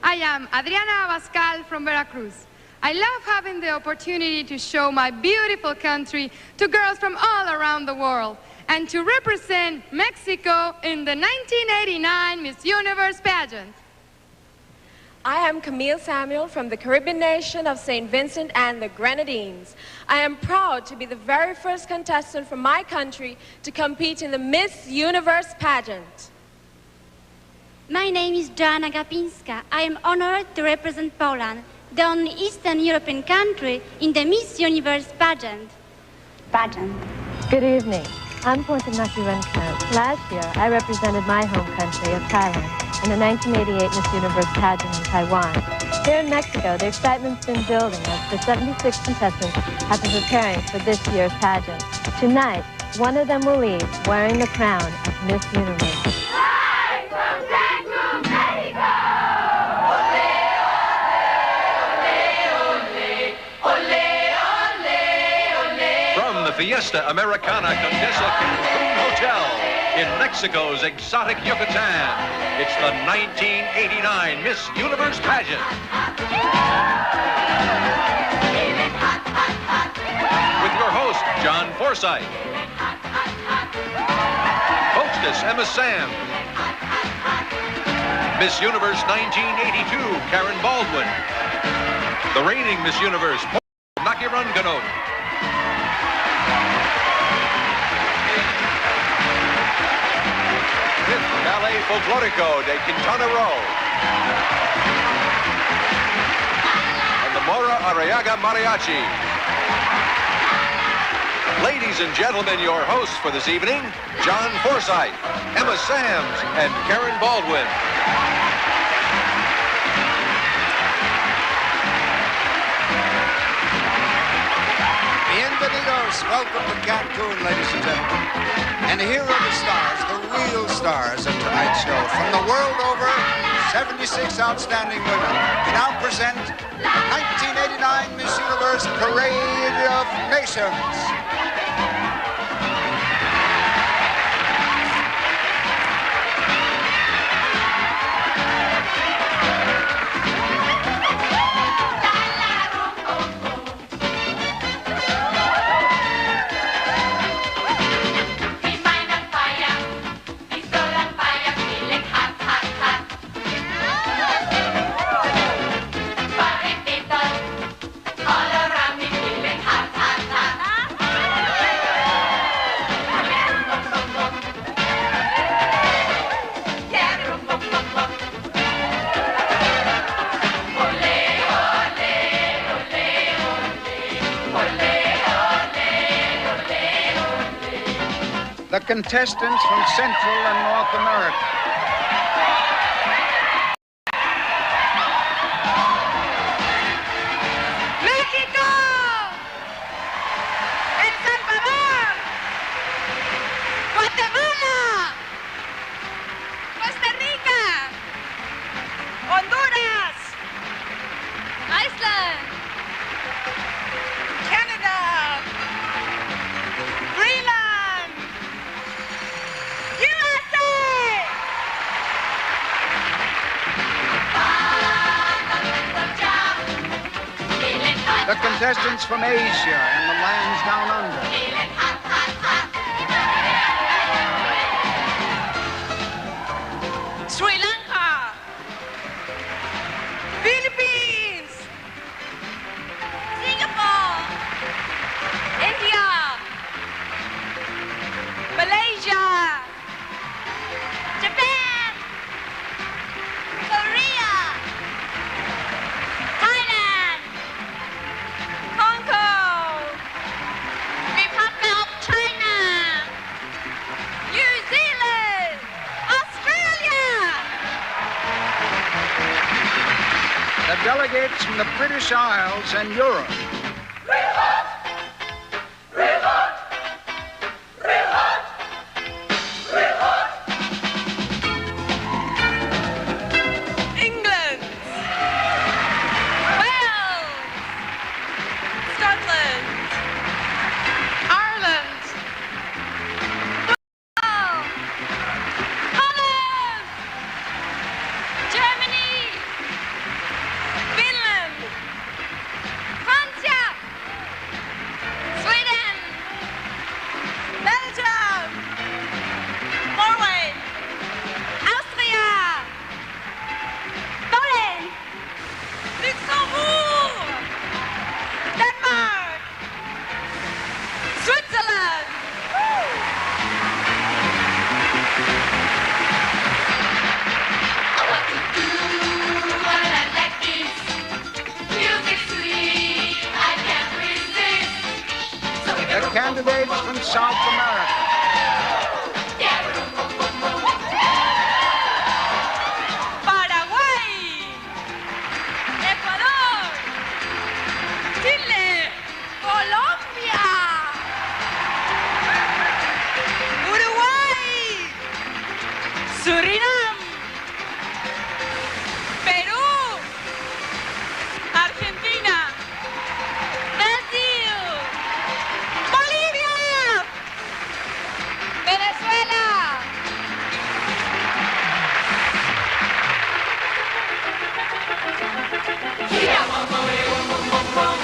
I am Adriana Abascal from Veracruz. I love having the opportunity to show my beautiful country to girls from all around the world and to represent Mexico in the 1989 Miss Universe pageant. I am Camille Samuel from the Caribbean nation of St. Vincent and the Grenadines. I am proud to be the very first contestant from my country to compete in the Miss Universe pageant. My name is Joanna Gapinska. I am honored to represent Poland, the only Eastern European country in the Miss Universe pageant. Good evening. I'm Porntip Nakhirunkanok. Last year, I represented my home country of Thailand in the 1988 Miss Universe pageant in Taiwan. Here in Mexico, the excitement's been building as the 76 contestants have been preparing for this year's pageant. Tonight, one of them will leave wearing the crown of Miss Universe. Live from Cancún, Mexico! From the Fiesta Americana Condesa Hotel in Mexico's exotic Yucatan, it's the 1989 Miss Universe pageant. With your host, John Forsythe. Hostess, Emma Sam. Miss Universe 1982, Karen Baldwin. The reigning Miss Universe, Porntip Nakhirunkanok. Ballet Folklorico de Quintana Roo. And the Mora Arriaga Mariachi. Ladies and gentlemen, your hosts for this evening, John Forsythe, Emma Sams, and Karen Baldwin. Bienvenidos. Welcome to Cancun, ladies and gentlemen. And here are the stars, the real stars of tonight's show. From the world over, 76 outstanding women. We now present the 1989 Miss Universe Parade of Nations. The contestants from Central and North America. Mexico! El Salvador! Guatemala! Costa Rica! Honduras! Iceland! Canada! Greenland! The contestants from Asia and the lands down under. Sri Lanka, Philippines, Singapore, India, Malaysia, Japan, Korea, Thailand, Hong Kong, Republic of China, New Zealand, Australia. The delegates from the British Isles and Europe. England, Wales, Scotland, Ireland, Holland, Germany, from South America. Surinam, Perú, Argentina, Brasil, Bolivia, Venezuela,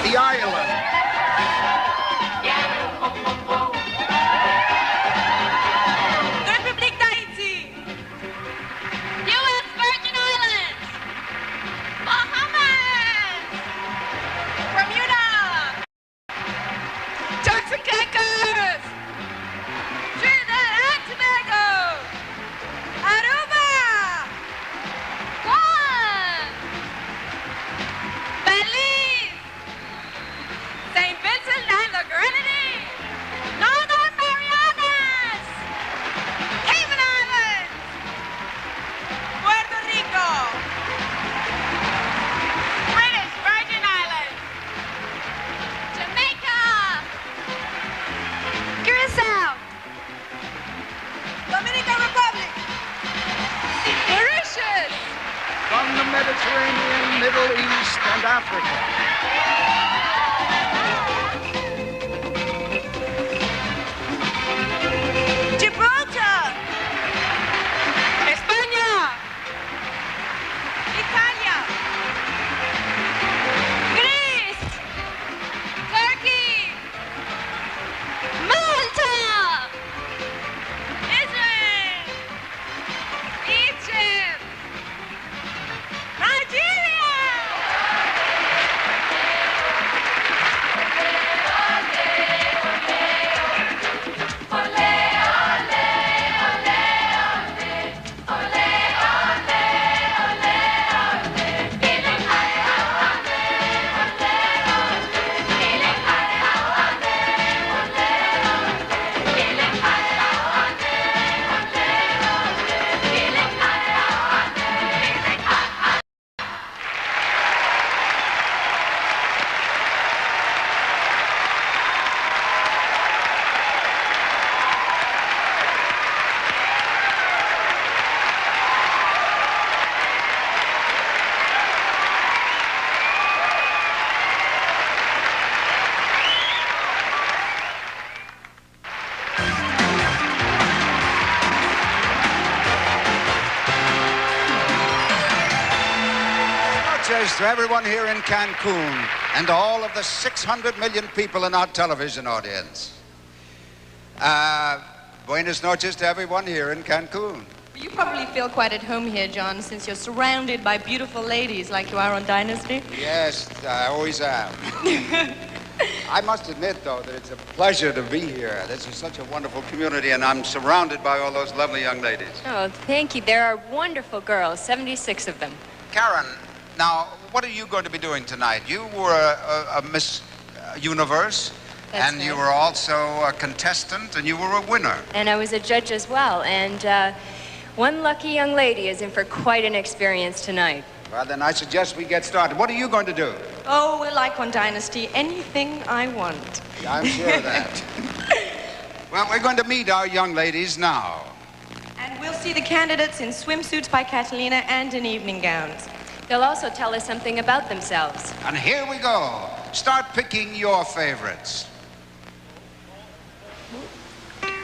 The island. From the Mediterranean, Middle East, and Africa. Gibraltar, España, Italia, Greece, Turkey, Malta, Israel, Egypt, Nigeria. To everyone here in Cancun and all of the 600 million people in our television audience. Buenas noches to everyone here in Cancun. You probably feel quite at home here, John, since you're surrounded by beautiful ladies like you are on Dynasty. Yes, I always am. I must admit, though, that it's a pleasure to be here. This is such a wonderful community, and I'm surrounded by all those lovely young ladies. Oh, thank you. There are wonderful girls, 76 of them. Karen, now, what are you going to be doing tonight? You were a Miss Universe, and you were also a contestant, and you were a winner. And I was a judge as well, and one lucky young lady is in for quite an experience tonight. Well, then I suggest we get started. What are you going to do? Oh, we're like on Dynasty, anything I want. Yeah, I'm sure of that. Well, we're going to meet our young ladies now. And we'll see the candidates in swimsuits by Catalina and in evening gowns. They'll also tell us something about themselves. And here we go. Start picking your favorites.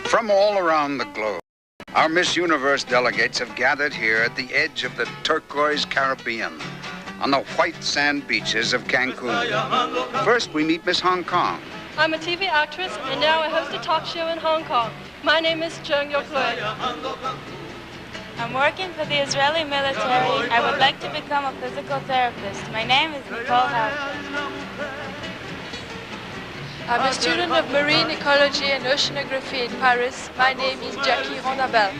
From all around the globe, our Miss Universe delegates have gathered here at the edge of the turquoise Caribbean, on the white sand beaches of Cancun. First, we meet Miss Hong Kong. I'm a TV actress, and now I host a talk show in Hong Kong. My name is Jung Yok-Loy. I'm working for the Israeli military. I would like to become a physical therapist. My name is Nicole Houghton. I'm a student of marine ecology and oceanography in Paris. My name is Jackie Rondabel.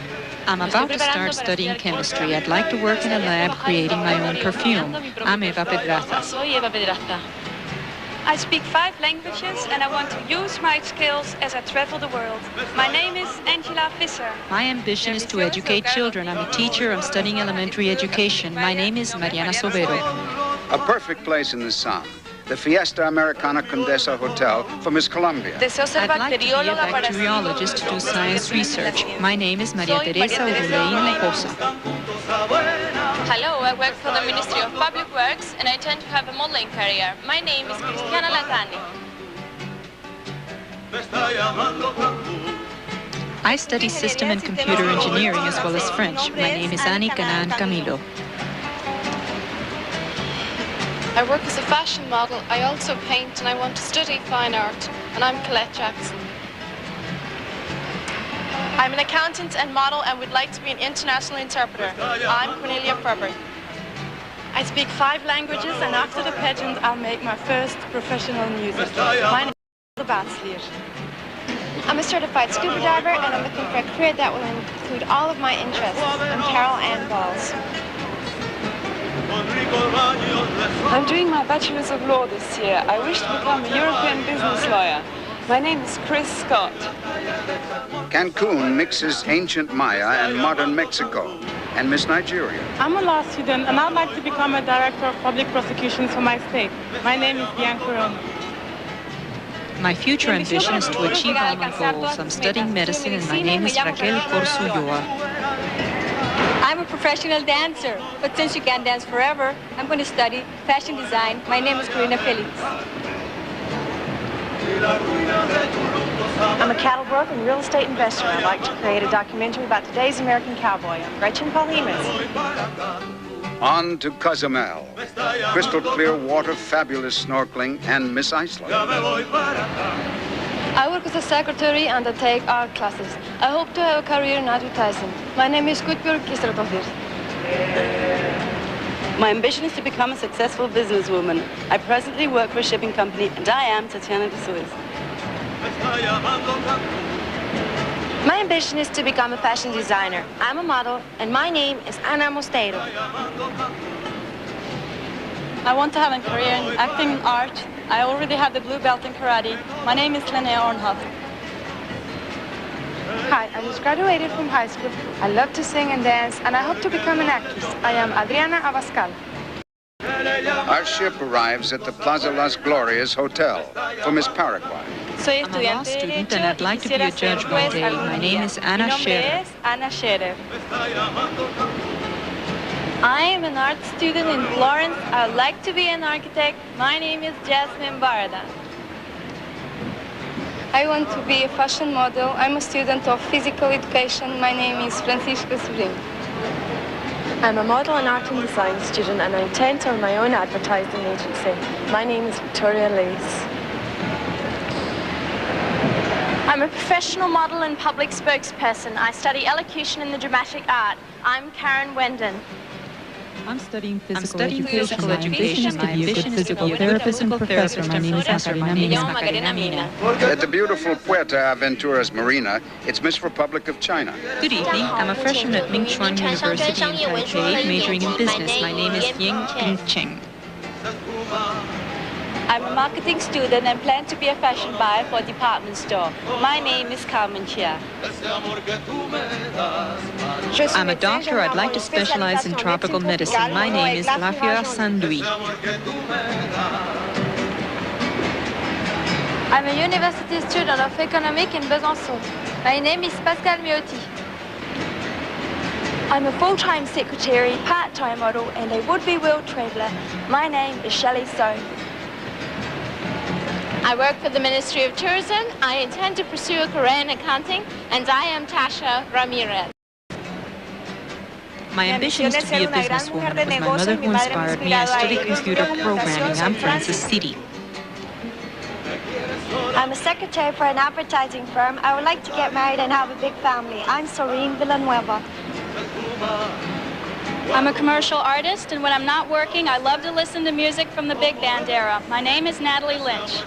I'm about to start studying chemistry. I'd like to work in a lab creating my own perfume. I'm Eva Pedraza. I speak 5 languages and I want to use my skills as I travel the world. My name is Visser. My ambition is to educate children. I'm a teacher. I'm studying elementary education. My name is Mariana Sobero. A perfect place in the sun. The Fiesta Americana Condesa Hotel for Miss Colombia. I'd like to be a bacteriologist to do science research. My name is Maria Teresa Urulain Poza. Hello, I work for the Ministry of Public Works and I intend to have a modeling career. My name is Cristiana Lagani. I study system and computer engineering as well as French. My name is Annie Canan Camilo. I work as a fashion model. I also paint and I want to study fine art. And I'm Colette Jackson. I'm an accountant and model and would like to be an international interpreter. I'm Cornelia Ferber. I speak 5 languages and after the pageant I'll make my first professional music. My name is Batslier. I'm a certified scuba diver and I'm looking for a career that will include all of my interests. I'm Carol Ann Balls. I'm doing my Bachelor's of Law this year. I wish to become a European business lawyer. My name is Chris Scott. Cancún mixes ancient Maya and modern Mexico. And Miss Nigeria. I'm a law student and I'd like to become a director of public prosecutions for my state. My name is Bianca Ron. My future ambition is to achieve all my goals. I'm studying medicine and my name is Raquel Corsulloa. I'm a professional dancer, but since you can't dance forever, I'm going to study fashion design. My name is Karina Felix. I'm a cattle broker and real estate investor. I'd like to create a documentary about today's American cowboy. I'm Gretchen Polhemus. On to Cozumel. Crystal clear water, fabulous snorkeling, and Miss Iceland. I work as a secretary and I take art classes. I hope to have a career in advertising. My name is Gudbjörg Gísladóttir. My ambition is to become a successful businesswoman. I presently work for a shipping company and I am Tatiana de Suez. My ambition is to become a fashion designer. I'm a model and my name is Ana Mosteiro. I want to have a career in acting and art. I already have the blue belt in karate. My name is Linnea Ornhoff. Hi, I just graduated from high school. I love to sing and dance, and I hope to become an actress. I am Adriana Abascal. Our ship arrives at the Plaza Las Glorias Hotel for Miss Paraguay. I'm a law student and I'd like to be a judge one day. My name is Ana Scherer. I am an art student in Florence. I would like to be an architect. My name is Jasmine Barda. I want to be a fashion model. I'm a student of physical education. My name is Francisca Sobrinho. I'm a model and art and design student and I intend to own my own advertising agency. My name is Victoria Lace. I'm a professional model and public spokesperson. I study elocution in the dramatic art. I'm Karen Wendon. I'm studying physical education. My ambition is to be a physical therapist. My name is Macarena Mina. At the beautiful Puerto Aventuras Marina, it's Miss Republic of China. Good evening. I'm a freshman at Mingchuan University in Taipei, majoring in business. My name is Ying Ping Cheng. I'm a marketing student and plan to be a fashion buyer for a department store. My name is Carmen Chia. I'm a doctor. I'd like to specialize in tropical medicine. My name is Lafia Sandui. I'm a university student of economics in Besançon. My name is Pascal Miotti. I'm a full-time secretary, part-time model, and a would-be world traveller. My name is Shelley Soane. I work for the Ministry of Tourism. I intend to pursue a career in accounting, and I am Tasha Ramirez. My ambition is to be a businesswoman. It was my mother who inspired me. I study computer programming. I'm Frances City. I'm a secretary for an advertising firm. I would like to get married and have a big family. I'm Soreen Villanueva. I'm a commercial artist, and when I'm not working, I love to listen to music from the big band era. My name is Natalie Lynch.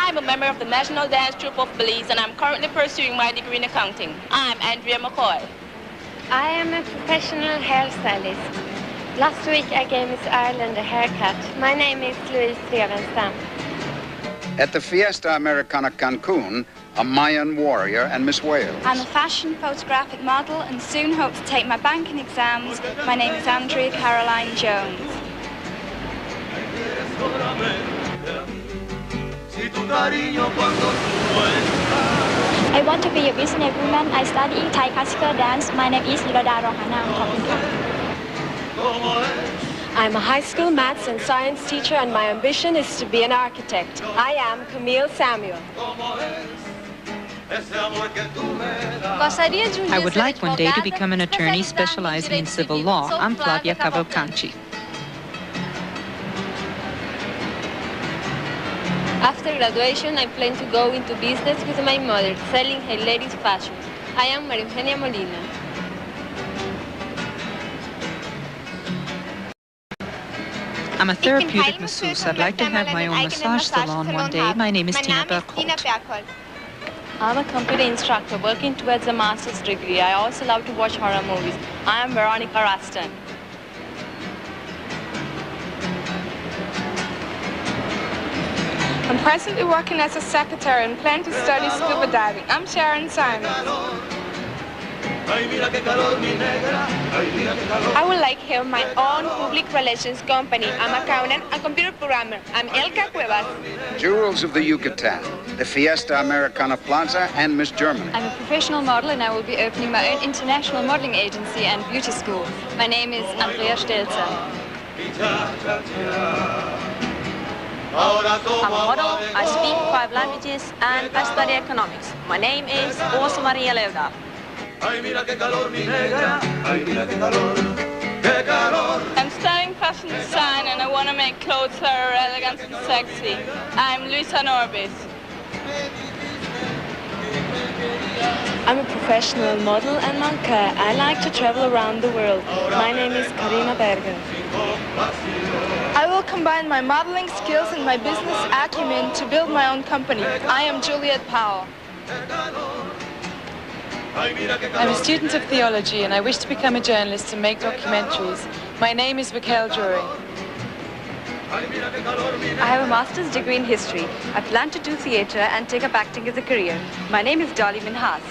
I'm a member of the National Dance Troupe of Belize, and I'm currently pursuing my degree in accounting. I'm Andrea McCoy. I am a professional hairstylist. Last week I gave Miss Ireland a haircut. My name is Louise Revenstam. At the Fiesta Americana Cancún, a Mayan warrior and Miss Wales. I'm a fashion photographic model and soon hope to take my banking exams. My name is Andrea Caroline Jones. I want to be a businesswoman. I study Thai classical dance. My name is Lirada Rohana. I'm a high school maths and science teacher and my ambition is to be an architect. I am Camille Samuel. I would like one day to become an attorney specializing in civil law. I'm Flavia Cavalcanti. After graduation, I plan to go into business with my mother, selling her ladies' fashion. I am Maria Eugenia Molina. I'm a therapeutic masseuse. I'd like to have my own massage salon one day. My name is Tina Berkholt. I'm a computer instructor working towards a master's degree. I also love to watch horror movies. I am Veronica Ruston. I'm presently working as a secretary and plan to study scuba diving. I'm Sharon Simon. I would like to have my own public relations company. I'm an accountant and computer programmer. I'm Elka Cuevas. Jewels of the Yucatan, the Fiesta Americana Plaza, and Miss Germany. I'm a professional model and I will be opening my own international modeling agency and beauty school. My name is Andrea Stelzer. I'm a model, I speak 5 languages, and I study economics. My name is Åsa Maria Leuda. I'm studying fashion design and I want to make clothes that are elegant and sexy. I'm Luisa Norbis. I'm a professional model and monker. I like to travel around the world. My name is Karina Berger. I will combine my modeling skills and my business acumen to build my own company. I am Juliet Powell. I'm a student of theology and I wish to become a journalist and make documentaries. My name is Mikhail Jury. I have a master's degree in history. I plan to do theater and take up acting as a career. My name is Dolly Minhas.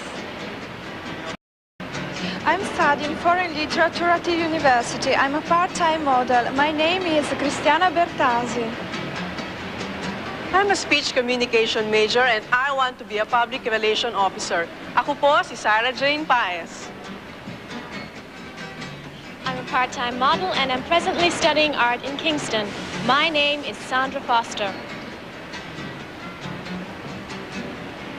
I'm studying foreign literature at the university. I'm a part-time model. My name is Cristiana Bertazzi. I'm a speech communication major and I want to be a public relation officer. Ako po si Sarah Jane Paez. I'm a part-time model and I'm presently studying art in Kingston. My name is Sandra Foster.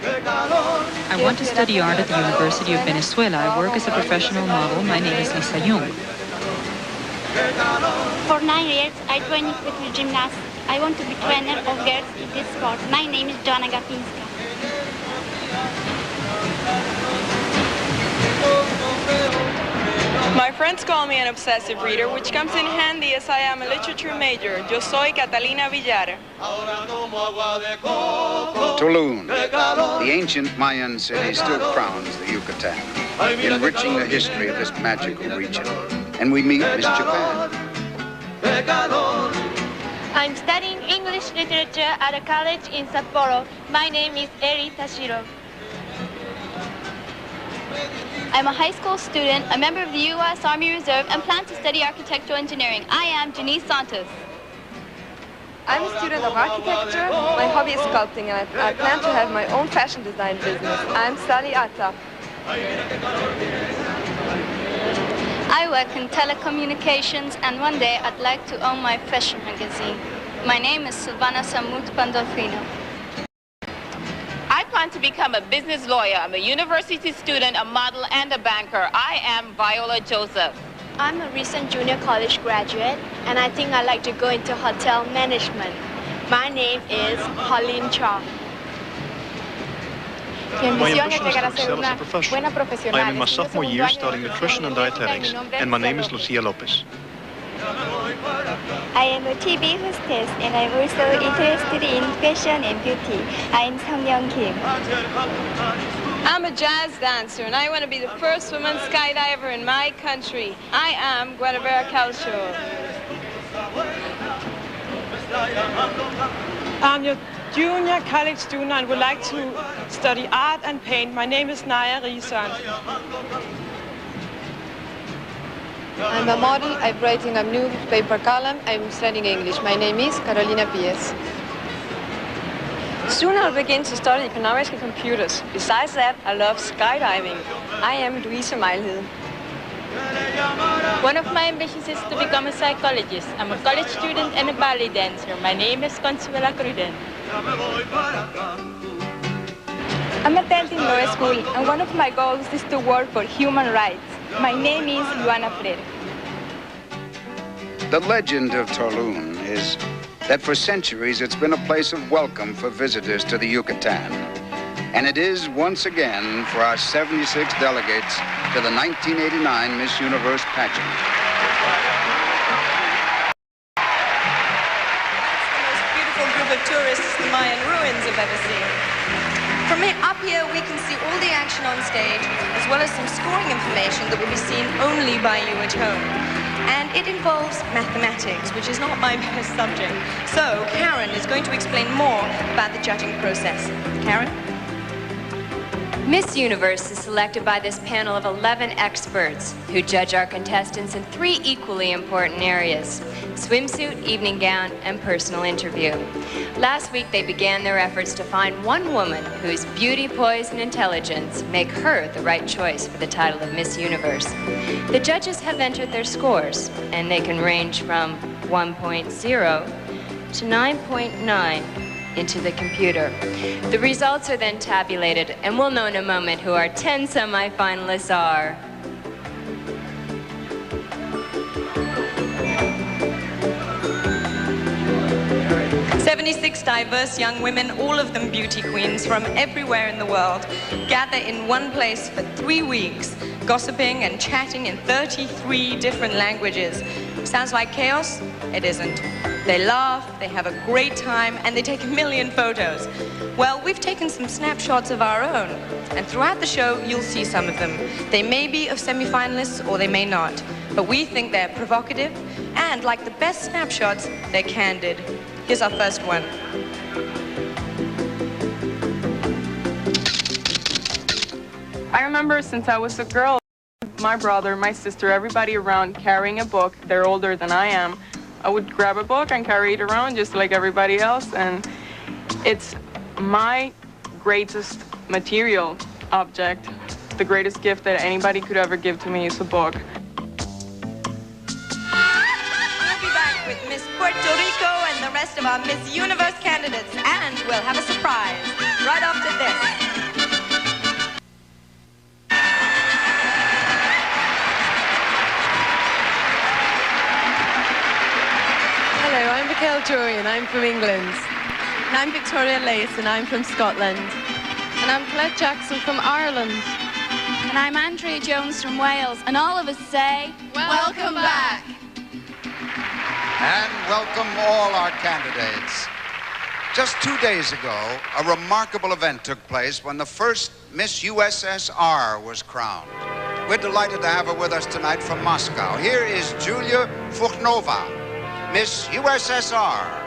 I want to study art at the University of Venezuela. I work as a professional model. My name is Lisa Jung. For 9 years, I trained with gymnastics. I want to be trainer of girls in this sport. My name is Joanna Gapinska. My friends call me an obsessive reader, which comes in handy as I am a literature major. Yo soy Catalina Villar. Tulum, the ancient Mayan city, still crowns the Yucatan, enriching the history of this magical region. And we meet Miss Japan. I'm studying English literature at a college in Sapporo. My name is Eri Tashiro. I'm a high school student, a member of the U.S. Army Reserve, and plan to study architectural engineering. I am Janice Santos. I'm a student of architecture. My hobby is sculpting and I plan to have my own fashion design business. I'm Sally Atta. I work in telecommunications and one day I'd like to own my fashion magazine. My name is Silvana Samut Pandolfino. I plan to become a business lawyer. I'm a university student, a model, and a banker. I am Viola Joseph. I'm a recent junior college graduate and I think I'd like to go into hotel management. My name is Pauline Chong. My ambition is to excel as a professional. I am in my sophomore year studying nutrition and dietetics, and my name is Lucia Lopez. I am a TV hostess and I'm also interested in fashion and beauty. I'm Sung Young Kim. I'm a jazz dancer, and I want to be the first woman skydiver in my country. I am Guinevere Calcio. I'm your junior college student and would like to study art and paint. My name is Naya Risan. I'm a model. I'm writing a newspaper column. I'm studying English. My name is Carolina Pies. Soon I'll begin to study economics and computers. Besides that, I love skydiving. I am Louise Meilhed. One of my ambitions is to become a psychologist. I'm a college student and a ballet dancer. My name is Consuela Cruden. I'm attending law school, and one of my goals is to work for human rights. My name is Luana Freire. The legend of Tulum is that for centuries it's been a place of welcome for visitors to the Yucatan. And it is once again for our 76 delegates to the 1989 Miss Universe pageant. That's the most beautiful group of tourists the Mayan ruins have ever seen. From up here, we can see all the action on stage, as well as some scoring information that will be seen only by you at home. And it involves mathematics, which is not my best subject. So Karen is going to explain more about the judging process. Karen? Miss Universe is selected by this panel of 11 experts who judge our contestants in 3 equally important areas: swimsuit, evening gown, and personal interview. Last week, they began their efforts to find one woman whose beauty, poise, and intelligence make her the right choice for the title of Miss Universe. The judges have entered their scores, and they can range from 1.0 to 9.9 into the computer. The results are then tabulated, and we'll know in a moment who our 10 semi-finalists are. "76 diverse young women, all of them beauty queens from everywhere in the world, gather in one place for 3 weeks, gossiping and chatting in 33 different languages. Sounds like chaos? It isn't. They laugh, they have a great time, and they take a million photos. Well, we've taken some snapshots of our own, and throughout the show, you'll see some of them. They may be of semi-finalists, or they may not, but we think they're provocative, and like the best snapshots, they're candid. Here's our first one. I remember since I was a girl, my brother, my sister, everybody around carrying a book. They're older than I am. I would grab a book and carry it around just like everybody else, and it's my greatest material object. The greatest gift that anybody could ever give to me is a book. We'll be back with Miss Puerto Rico and the rest of our Miss Universe candidates, and we'll have a surprise right after this. Hello, I'm Mikhail Jorian. I'm from England. And I'm Victoria Lace, and I'm from Scotland. And I'm Colette Jackson from Ireland. And I'm Andrea Jones from Wales. And all of us say, Welcome back. And welcome all our candidates. Just 2 days ago, a remarkable event took place when the first Miss USSR was crowned. We're delighted to have her with us tonight from Moscow. Here is Julia Fukhnova, Miss USSR.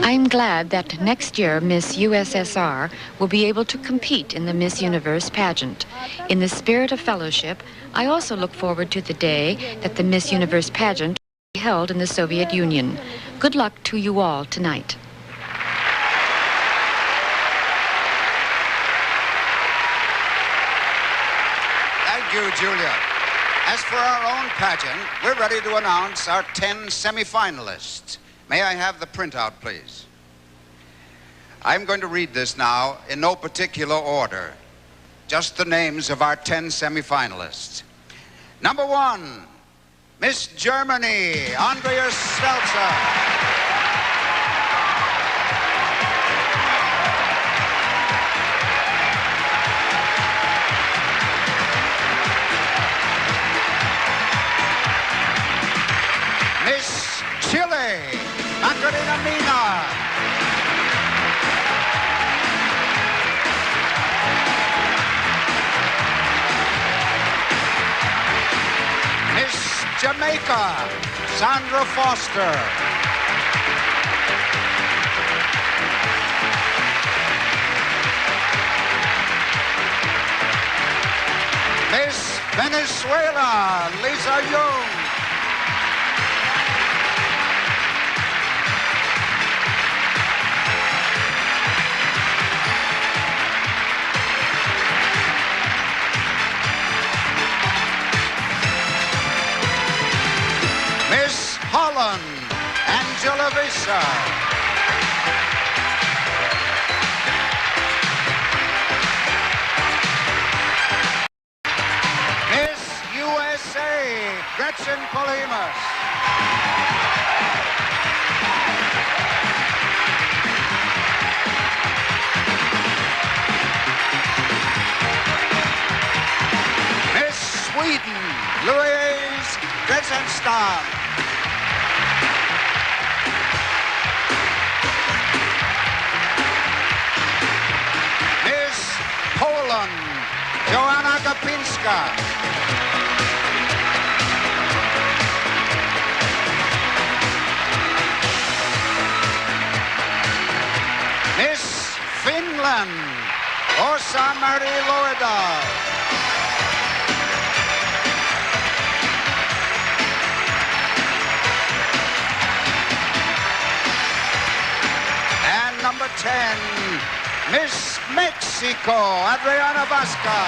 I'm glad that next year Miss USSR will be able to compete in the Miss Universe pageant. In the spirit of fellowship, I also look forward to the day that the Miss Universe pageant will be held in the Soviet Union. Good luck to you all tonight. Thank you, Julia. As for our own pageant, we're ready to announce our 10 semi-finalists. May I have the printout, please? I'm going to read this now in no particular order. Just the names of our 10 semi-finalists. Number 1, Miss Germany, Andrea Stelzer. Chile, Macarena Mina. Miss Jamaica, Sandra Foster. Miss Venezuela, Lisa Young. Miss Holland, Angela Visser. Gretchen Polimas. Miss Sweden, Louise Gresenstad. Miss Poland, Joanna Gapinska. Miss Finland, Osa Marie Loeda. And number 10, Miss Mexico, Adriana Vasca.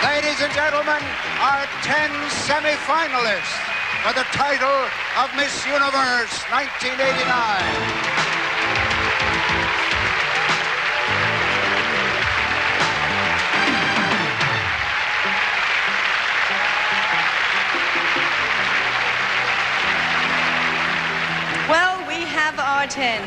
Ladies and gentlemen, our 10 semi-finalists for the title of Miss Universe 1989. Well, we have our 10.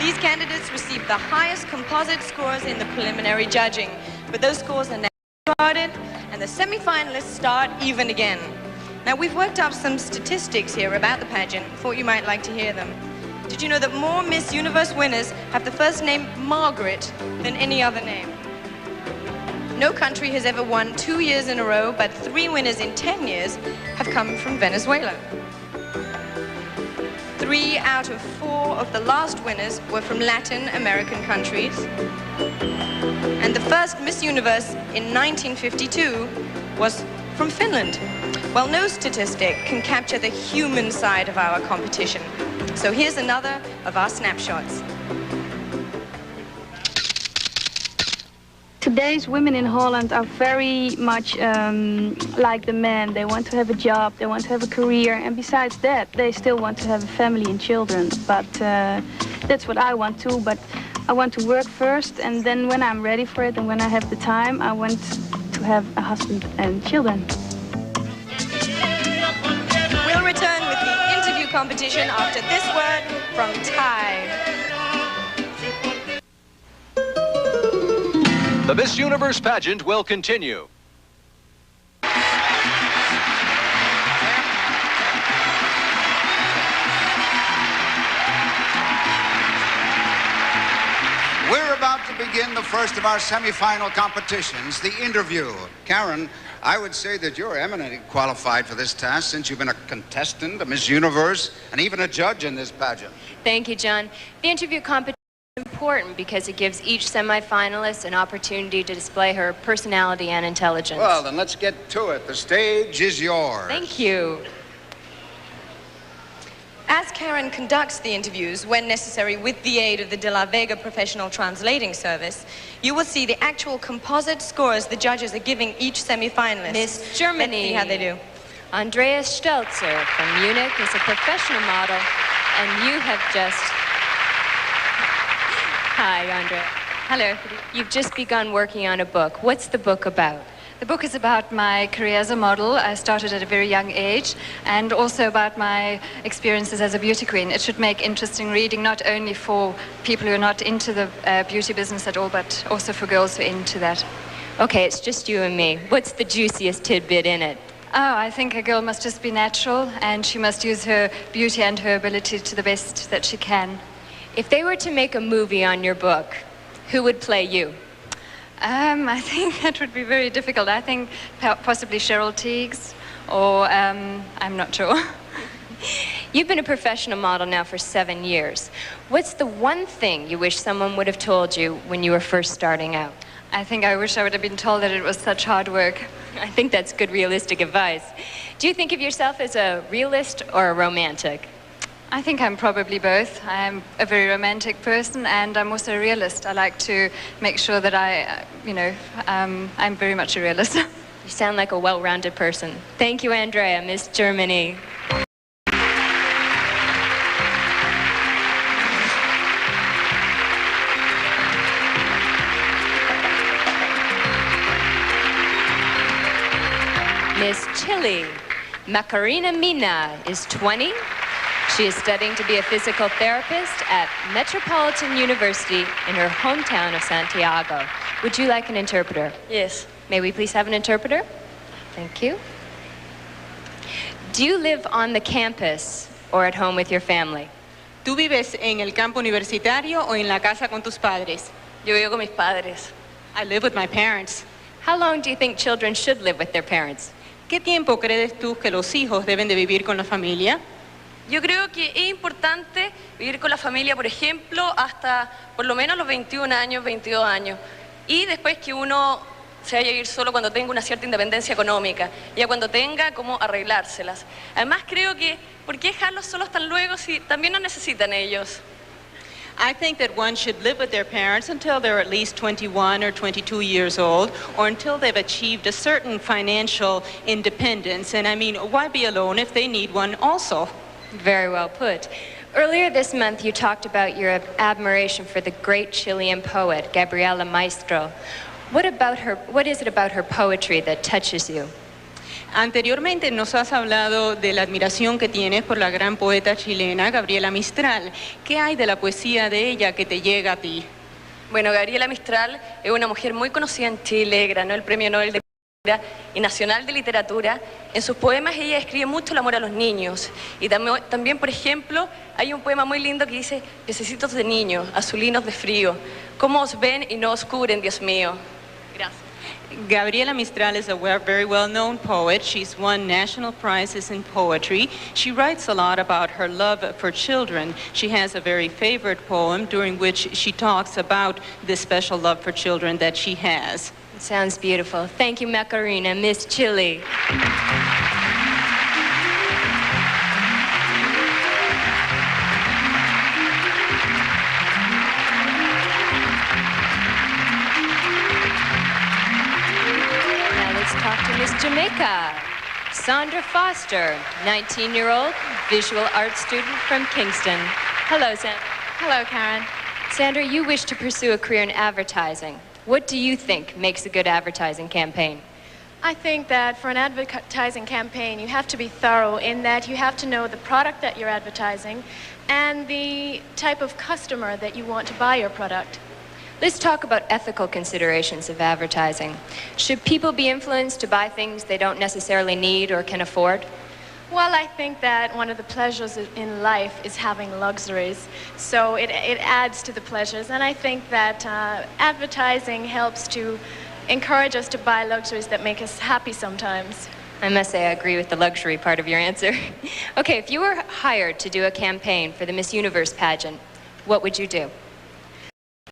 These candidates received the highest composite scores in the preliminary judging, but those scores are now recorded, and the semi-finalists start even again. Now, we've worked up some statistics here about the pageant. Thought you might like to hear them. Did you know that more Miss Universe winners have the first name Margaret than any other name? No country has ever won 2 years in a row, but 3 winners in 10 years have come from Venezuela. 3 out of 4 of the last winners were from Latin American countries. And the first Miss Universe in 1952 was from Finland. Well, no statistic can capture the human side of our competition. So here's another of our snapshots. Today's women in Holland are very much like the men. They want to have a job, they want to have a career, and besides that, they still want to have a family and children. But that's what I want too, but I want to work first, and then when I'm ready for it and when I have the time, I want to have a husband and children. We'll return with the interview competition after this word from Thai. The Miss Universe pageant will continue. We're about to begin the first of our semi-final competitions, the interview. Karen, I would say that you're eminently qualified for this task since you've been a contestant, a Miss Universe, and even a judge in this pageant. Thank you, John. The interview competition is important because it gives each semi-finalist an opportunity to display her personality and intelligence. Well, then let's get to it. The stage is yours. Thank you. As Karen conducts the interviews, when necessary with the aid of the De La Vega Professional Translating Service, you will see the actual composite scores the judges are giving each semi-finalist. Miss Germany. Let's see how they do. Andrea Stelzer from Munich is a professional model, and you have just... Hi, Andrea. Hello. You've just begun working on a book. What's the book about? The book is about my career as a model. I started at a very young age, and also about my experiences as a beauty queen. It should make interesting reading, not only for people who are not into the beauty business at all, but also for girls who are into that. Okay, it's just you and me. What's the juiciest tidbit in it? Oh, I think a girl must just be natural, and she must use her beauty and her ability to the best that she can. If they were to make a movie on your book, who would play you? I think that would be very difficult. I think possibly Cheryl Teagues, or I'm not sure. You've been a professional model now for 7 years. What's the one thing you wish someone would have told you when you were first starting out? I think I wish I would have been told that it was such hard work. I think that's good realistic advice. Do you think of yourself as a realist or a romantic? I think I'm probably both. I'm a very romantic person, and I'm also a realist. I like to make sure that I'm very much a realist. You sound like a well-rounded person. Thank you, Andrea, Miss Germany. Miss Chile, Macarena Mina is 20. She is studying to be a physical therapist at Metropolitan University in her hometown of Santiago. Would you like an interpreter? Yes. May we please have an interpreter? Thank you. Do you live on the campus or at home with your family? ¿Tú vives en el campo universitario o en la casa con tus padres? Yo vivo con mis padres. I live with my parents. How long do you think children should live with their parents? ¿Qué tiempo crees tú que los hijos deben de vivir con la familia? Yo creo que es importante vivir con la familia, por ejemplo, hasta por lo menos los 21 años, 22 años. Y después que uno se vaya a ir solo cuando tenga una cierta independencia económica, ya cuando tenga cómo arreglárselas. Además creo que, ¿por qué dejarlos solos tan luego si también nos necesitan ellos? I think that one should live with their parents until they're at least 21 or 22 years old, or until they've achieved a certain financial independence. And I mean, why be alone if they need one also? Very well put. Earlier this month, you talked about your admiration for the great Chilean poet, Gabriela Mistral. What is it about her poetry that touches you? Anteriormente nos has hablado de la admiración que tienes por la gran poeta chilena, Gabriela Mistral. ¿Qué hay de la poesía de ella que te llega a ti? Bueno, Gabriela Mistral es una mujer muy conocida en Chile, ganó el Premio Nobel de y Nacional de Literatura. En sus poemas ella escribe mucho el amor a los niños, y también, por ejemplo, hay un poema muy lindo que dice: pececitos de niños, azulinos de frío, cómo os ven y no os cubren, Dios mío. Gracias. Gabriela Mistral is a very well-known poet. She's won national prizes in poetry. She writes a lot about her love for children. She has a very favorite poem during which she talks about this special love for children that she has. Sounds beautiful. Thank you, Macarena, Miss Chile. Now let's talk to Miss Jamaica. Sandra Foster, 19-year-old visual arts student from Kingston. Hello, Sandra. Hello, Karen. Sandra, you wish to pursue a career in advertising. What do you think makes a good advertising campaign? I think that for an advertising campaign, you have to be thorough in that you have to know the product that you're advertising and the type of customer that you want to buy your product. Let's talk about ethical considerations of advertising. Should people be influenced to buy things they don't necessarily need or can afford? Well, I think that one of the pleasures in life is having luxuries. So it adds to the pleasures. And I think that advertising helps to encourage us to buy luxuries that make us happy sometimes. I must say I agree with the luxury part of your answer. Okay, if you were hired to do a campaign for the Miss Universe pageant, what would you do?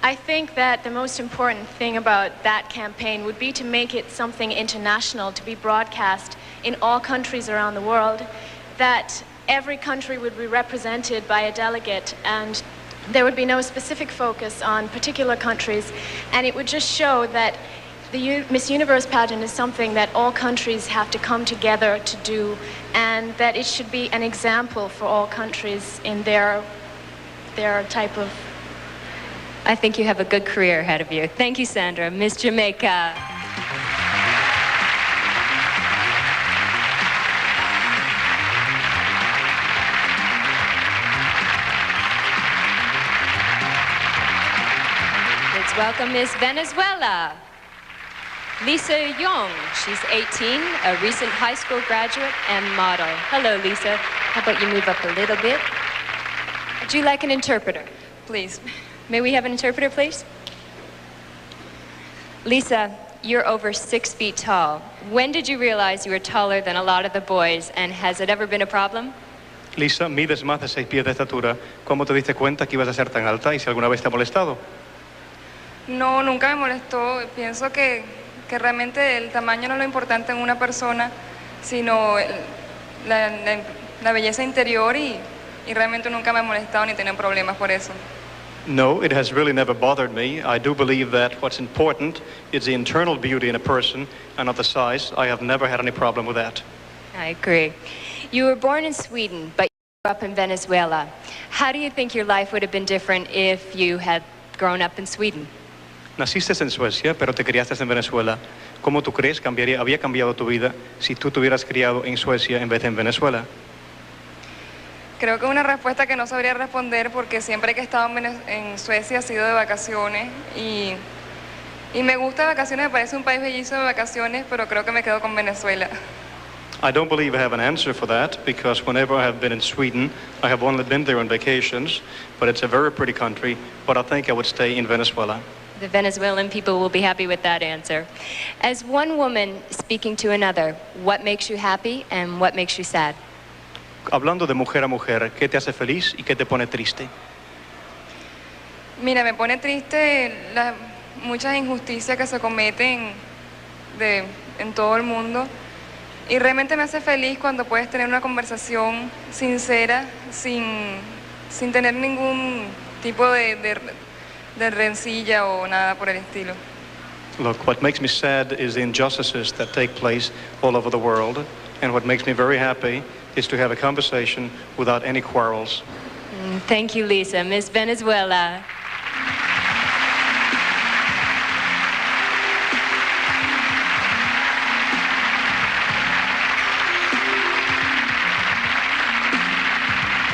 I think that the most important thing about that campaign would be to make it something international, to be broadcast in all countries around the world, that every country would be represented by a delegate, and there would be no specific focus on particular countries, and it would just show that the Miss Universe pageant is something that all countries have to come together to do, and that it should be an example for all countries in their type of... I think you have a good career ahead of you. Thank you, Sandra. Miss Jamaica. Let's welcome Miss Venezuela, Lisa Young. She's 18, a recent high school graduate and model. Hello, Lisa. How about you move up a little bit? Would you like an interpreter? Please. May we have an interpreter, please? Lisa, you're over 6 feet tall. When did you realize you were taller than a lot of the boys, and has it ever been a problem? Lisa, mides más de 6 pies de estatura. ¿Cómo te diste cuenta que ibas a ser tan alta y si alguna vez te ha molestado? No, nunca me molestó. Pienso que realmente el tamaño no es lo importante en una persona, sino la belleza interior y realmente nunca me ha molestado ni he tenido problemas por eso. No, it has really never bothered me. I do believe that what's important is the internal beauty in a person and not the size. I have never had any problem with that. I agree. You were born in Sweden, but you grew up in Venezuela. How do you think your life would have been different if you had grown up in Sweden? Naciste en Suecia, pero te criaste en Venezuela. ¿Cómo tú crees había cambiado tu vida si tú te hubieras criado en Suecia en vez de en Venezuela? Creo que es una respuesta que no sabría responder porque siempre que he estado en Suecia ha sido de vacaciones y me gusta vacaciones, me parece un país bellísimo de vacaciones, pero creo que me quedo con Venezuela. I don't believe I have an answer for that because whenever I have been in Sweden, I have only been there on vacations, but it's a very pretty country, but I think I would stay in Venezuela. The Venezuelan people will be happy with that answer. As one woman speaking to another, what makes you happy and what makes you sad? Hablando de mujer a mujer, ¿qué te hace feliz y qué te pone triste? Mira, me pone triste las muchas injusticias que se cometen en todo el mundo. Y realmente me hace feliz cuando puedes tener una conversación sincera, sin tener ningún tipo de rencilla o nada por el estilo. Look, what makes me sad is the injustices that take place all over the world, and what makes me very happy is to have a conversation without any quarrels. Thank you, Lisa. Miss Venezuela.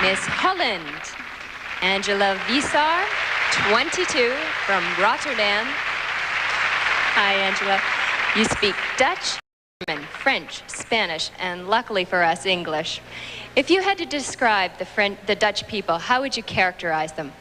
Miss Holland, Angela Visser, 22, from Rotterdam. Hi, Angela. You speak Dutch, German, French, Spanish, and luckily for us, English. If you had to describe the Dutch people, how would you characterize them?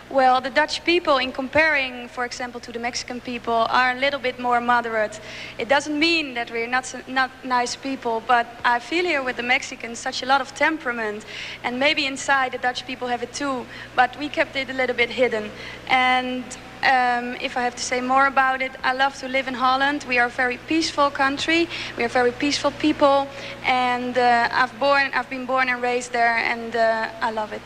Well, the Dutch people, in comparing, for example, to the Mexican people, are a little bit more moderate. It doesn't mean that we're not nice people, but I feel here with the Mexicans such a lot of temperament, and maybe inside the Dutch people have it too, but we kept it a little bit hidden. And if I have to say more about it, I love to live in Holland. We are a very peaceful country. We are very peaceful people, and I've been born and raised there, and I love it.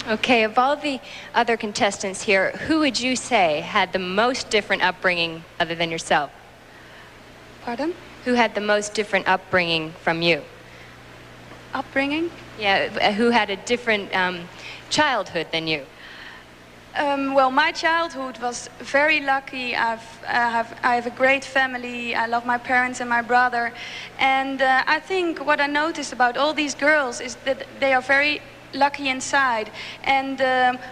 Okay, of all the other contestants here, who would you say had the most different upbringing other than yourself? Pardon? Who had the most different upbringing from you? Upbringing? Yeah, who had a different childhood than you? Well, my childhood was very lucky. I have a great family. I love my parents and my brother. And I think what I noticed about all these girls is that they are very lucky inside, and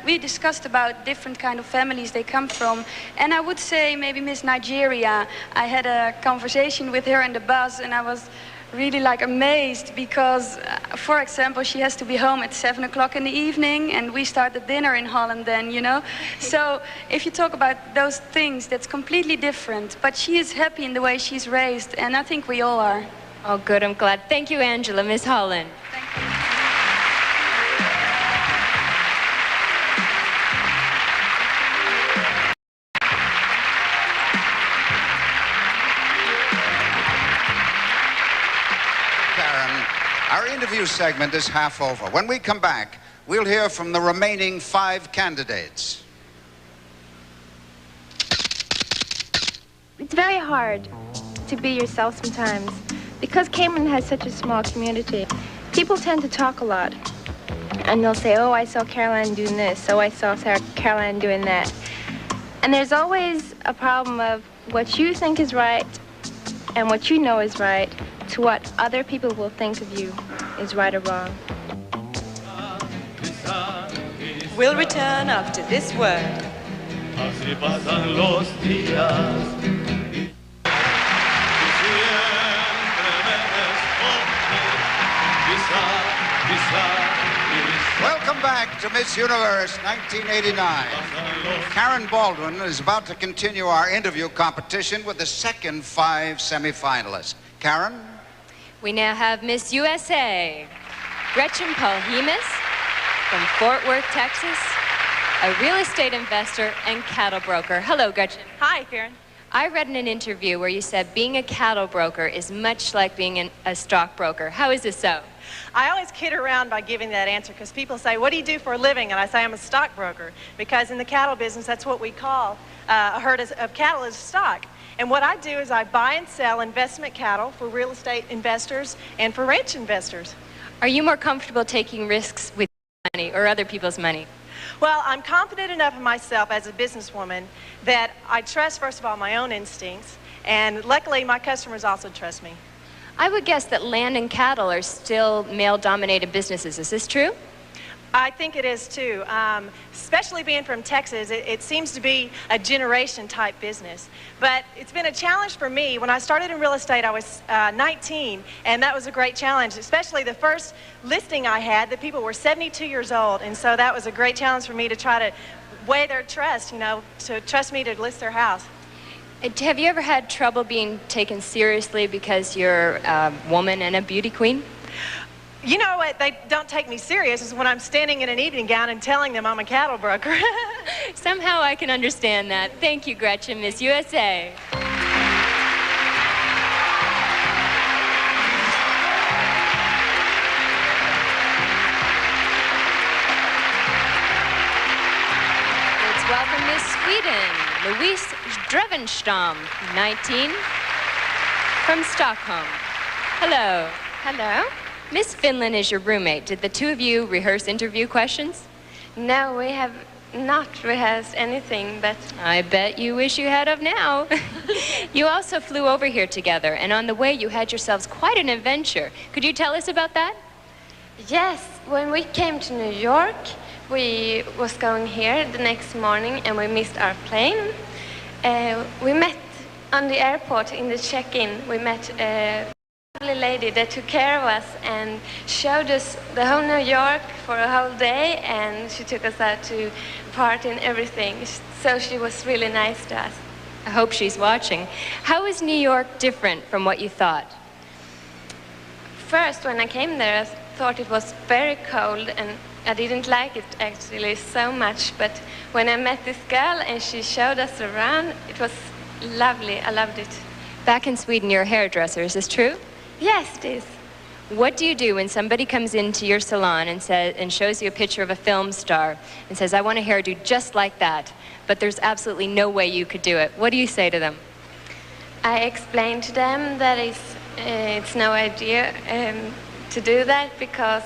we discussed about different kind of families they come from, and I would say maybe Miss Nigeria. I had a conversation with her in the bus, and I was really like amazed because, for example, she has to be home at 7 o'clock in the evening, and we start the dinner in Holland then, you know. So if you talk about those things, that's completely different, but she is happy in the way she's raised, and I think we all are. Oh, good, I'm glad. Thank you, Angela. Miss Holland. Thank you. Our interview segment is half over. When we come back, we'll hear from the remaining 5 candidates. It's very hard to be yourself sometimes. Because Cayman has such a small community, people tend to talk a lot. And they'll say, oh, I saw Caroline doing this, oh, I saw Caroline doing that. And there's always a problem of what you think is right and what you know is right to what other people will think of you is right or wrong. We'll return after this word. Así pasan los días. Welcome back to Miss Universe 1989. Karen Baldwin is about to continue our interview competition with the second 5 semifinalists. Karen? We now have Miss USA, Gretchen Polhemus from Fort Worth, Texas, a real estate investor and cattle broker. Hello, Gretchen. Hi, Karen. I read in an interview where you said being a cattle broker is much like being a stockbroker. How is this so? I always kid around by giving that answer because people say, what do you do for a living? And I say, I'm a stockbroker, because in the cattle business, that's what we call a herd of cattle is stock. And what I do is I buy and sell investment cattle for real estate investors and for ranch investors. Are you more comfortable taking risks with money or other people's money? Well, I'm confident enough in myself as a businesswoman that I trust, first of all, my own instincts, and luckily my customers also trust me. I would guess that land and cattle are still male-dominated businesses. Is this true? I think it is too. Especially being from Texas, it seems to be a generation-type business. But it's been a challenge for me. When I started in real estate, I was 19, and that was a great challenge, especially the first listing I had, the people were 72 years old, and so that was a great challenge for me to try to weigh their trust, you know, to trust me to list their house. Have you ever had trouble being taken seriously because you're a woman and a beauty queen? You know what they don't take me serious is when I'm standing in an evening gown and telling them I'm a cattle broker. Somehow I can understand that. Thank you, Gretchen, Miss USA. Let's welcome Miss Sweden, Louise Drevenstam, 19, from Stockholm. Hello. Hello. Miss Finland is your roommate. Did the two of you rehearse interview questions? No, we have not rehearsed anything, but... I bet you wish you had of now. You also flew over here together, and on the way you had yourselves quite an adventure. Could you tell us about that? Yes, when we came to New York, we was going here the next morning and we missed our plane. We met on the airport in the check-in. We met a lovely lady that took care of us and showed us the whole New York for a whole day, and she took us out to party and everything. So she was really nice to us. I hope she's watching. How is New York different from what you thought? First, when I came there, I thought it was very cold and I didn't like it actually so much, but when I met this girl and she showed us around, it was lovely. I loved it. Back in Sweden, you're a hairdresser. Is this true? Yes, it is. What do you do when somebody comes into your salon and shows you a picture of a film star and says, I want a hairdo just like that, but there's absolutely no way you could do it? What do you say to them? I explain to them that it's no idea to do that because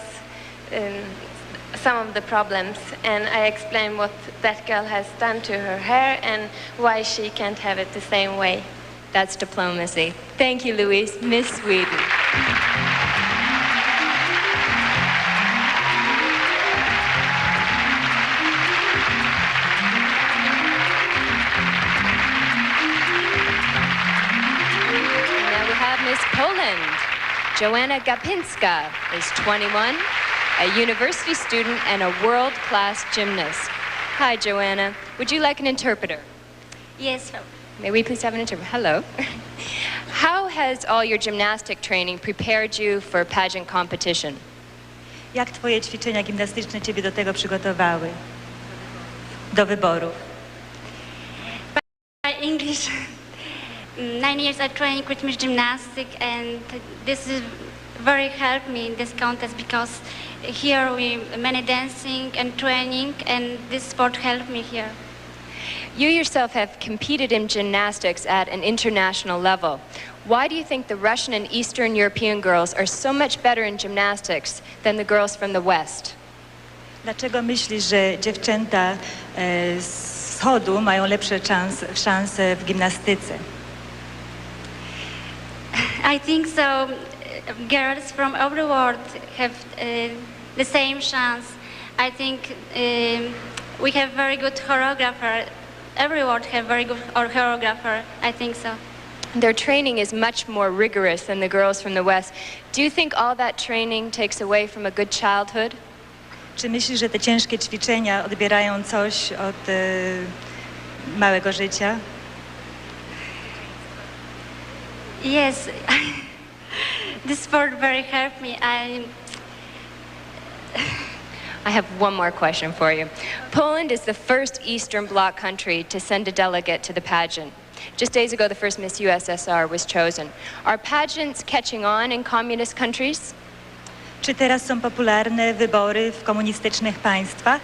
some of the problems, and I explain what that girl has done to her hair and why she can't have it the same way. That's diplomacy. Thank you, Louise. Miss Sweden. Now we have Miss Poland. Joanna Gapinska is 21, a university student and a world-class gymnast. Hi, Joanna. Would you like an interpreter? Yes, sir. May we please have an interview? Hello. How has all your gymnastic training prepared you for pageant competition? Jak twoje ćwiczenia gimnastyczne ciebie do tego przygotowały? Do wyborów? English. 9 years I trained rhythmic gymnastics, and this is very helped me in this contest because here we many dancing and training, and this sport helped me here. You yourself have competed in gymnastics at an international level. Why do you think the Russian and Eastern European girls are so much better in gymnastics than the girls from the West? Dlaczego myślisz, że dziewczęta z wschodu mają lepsze szanse w gimnastyce? I think so. Girls from all the world have the same chance. I think we have very good choreographer every world have very good or choreographer. I think so. Their training is much more rigorous than the girls from the West. Do you think all that training takes away from a good childhood? Czy myślisz, że te ciężkie ćwiczenia odbierają coś od małego życia? Yes, this sport very helped me. I have one more question for you. Poland is the first Eastern Bloc country to send a delegate to the pageant. Just days ago, the first Miss USSR was chosen. Are pageants catching on in communist countries? Czy teraz są popularne wybory w komunistycznych państwach?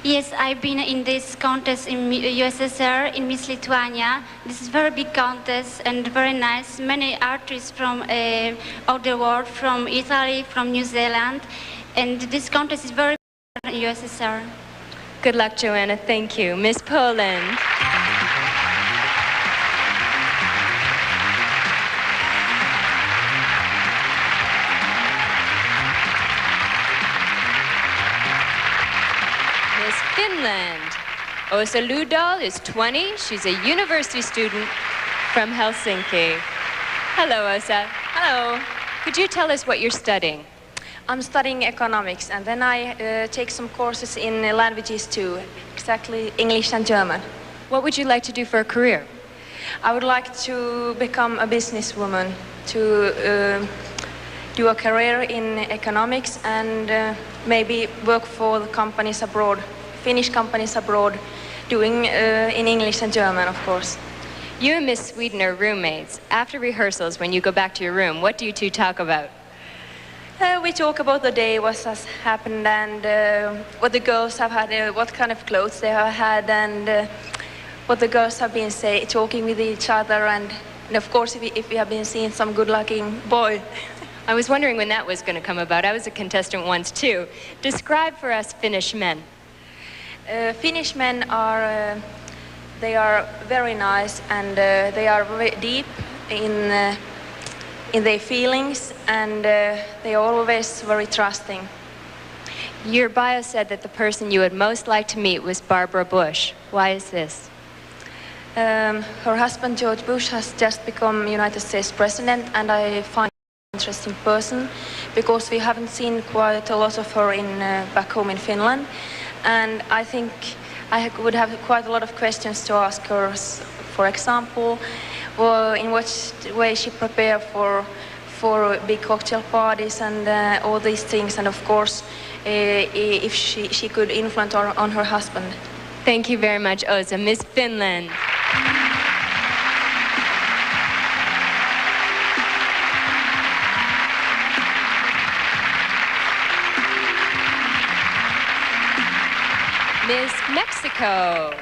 Yes, I've been in this contest in USSR, in Miss Lithuania. This is very big contest and very nice. Many artists from all the world, from Italy, from New Zealand. And this contest is very important in USSR. Good luck, Joanna. Thank you. Miss Poland. Miss Finland. Osa Ludal is 20. She's a university student from Helsinki. Hello, Osa. Hello. Could you tell us what you're studying? I'm studying economics, and then I take some courses in languages too, exactly English and German. What would you like to do for a career? I would like to become a businesswoman, to do a career in economics and maybe work for the companies abroad, Finnish companies abroad, doing in English and German, of course. You and Miss Sweden are roommates. After rehearsals, when you go back to your room, what do you two talk about? We talk about the day, what has happened, and what the girls have had, what kind of clothes they have had, and what the girls have been talking with each other, and of course if we have been seeing some good-looking boy. I was wondering when that was going to come about. I was a contestant once too. Describe for us Finnish men. Finnish men are, they are very nice, and they are very deep in their feelings, and they are always very trusting. Your bio said that the person you would most like to meet was Barbara Bush. Why is this? Her husband George Bush has just become United States President, and I find her an interesting person because we haven't seen quite a lot of her back home in Finland, and I think I would have quite a lot of questions to ask her. For example, in what way she prepared for big cocktail parties and all these things, and of course if she could influence on her husband. Thank you very much, Osa. Miss Finland. Miss Mexico.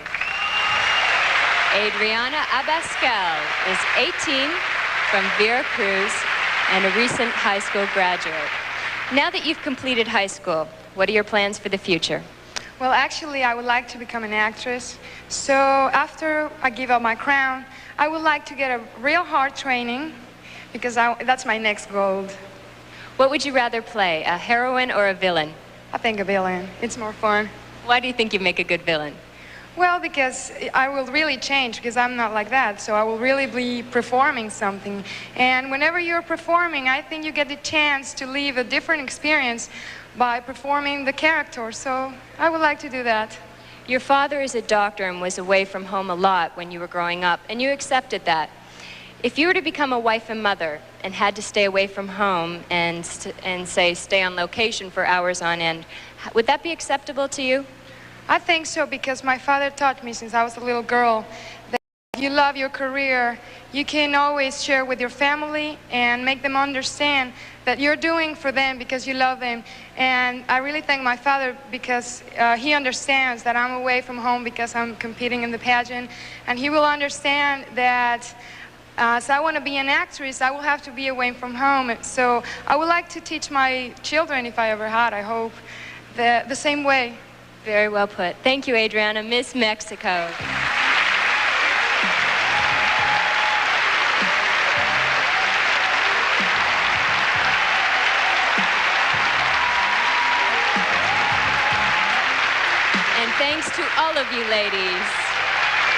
Adriana Abascal is 18 from Veracruz and a recent high school graduate. Now that you've completed high school, what are your plans for the future? Well, actually, I would like to become an actress. So after I give up my crown, I would like to get a real hard training because that's my next goal. What would you rather play, a heroine or a villain? I think a villain. It's more fun. Why do you think you make a good villain? Well, because I will really change, because I'm not like that. So I will really be performing something. And whenever you're performing, I think you get the chance to live a different experience by performing the character. So I would like to do that. Your father is a doctor and was away from home a lot when you were growing up, and you accepted that. If you were to become a wife and mother and had to stay away from home and say stay on location for hours on end, would that be acceptable to you? I think so, because my father taught me since I was a little girl that if you love your career, you can always share with your family and make them understand that you're doing for them because you love them. And I really thank my father because he understands that I'm away from home because I'm competing in the pageant, and he will understand that so I want to be an actress, I will have to be away from home. So I would like to teach my children, if I ever had, I hope, the same way. Very well put. Thank you, Adriana. Miss Mexico. And thanks to all of you ladies.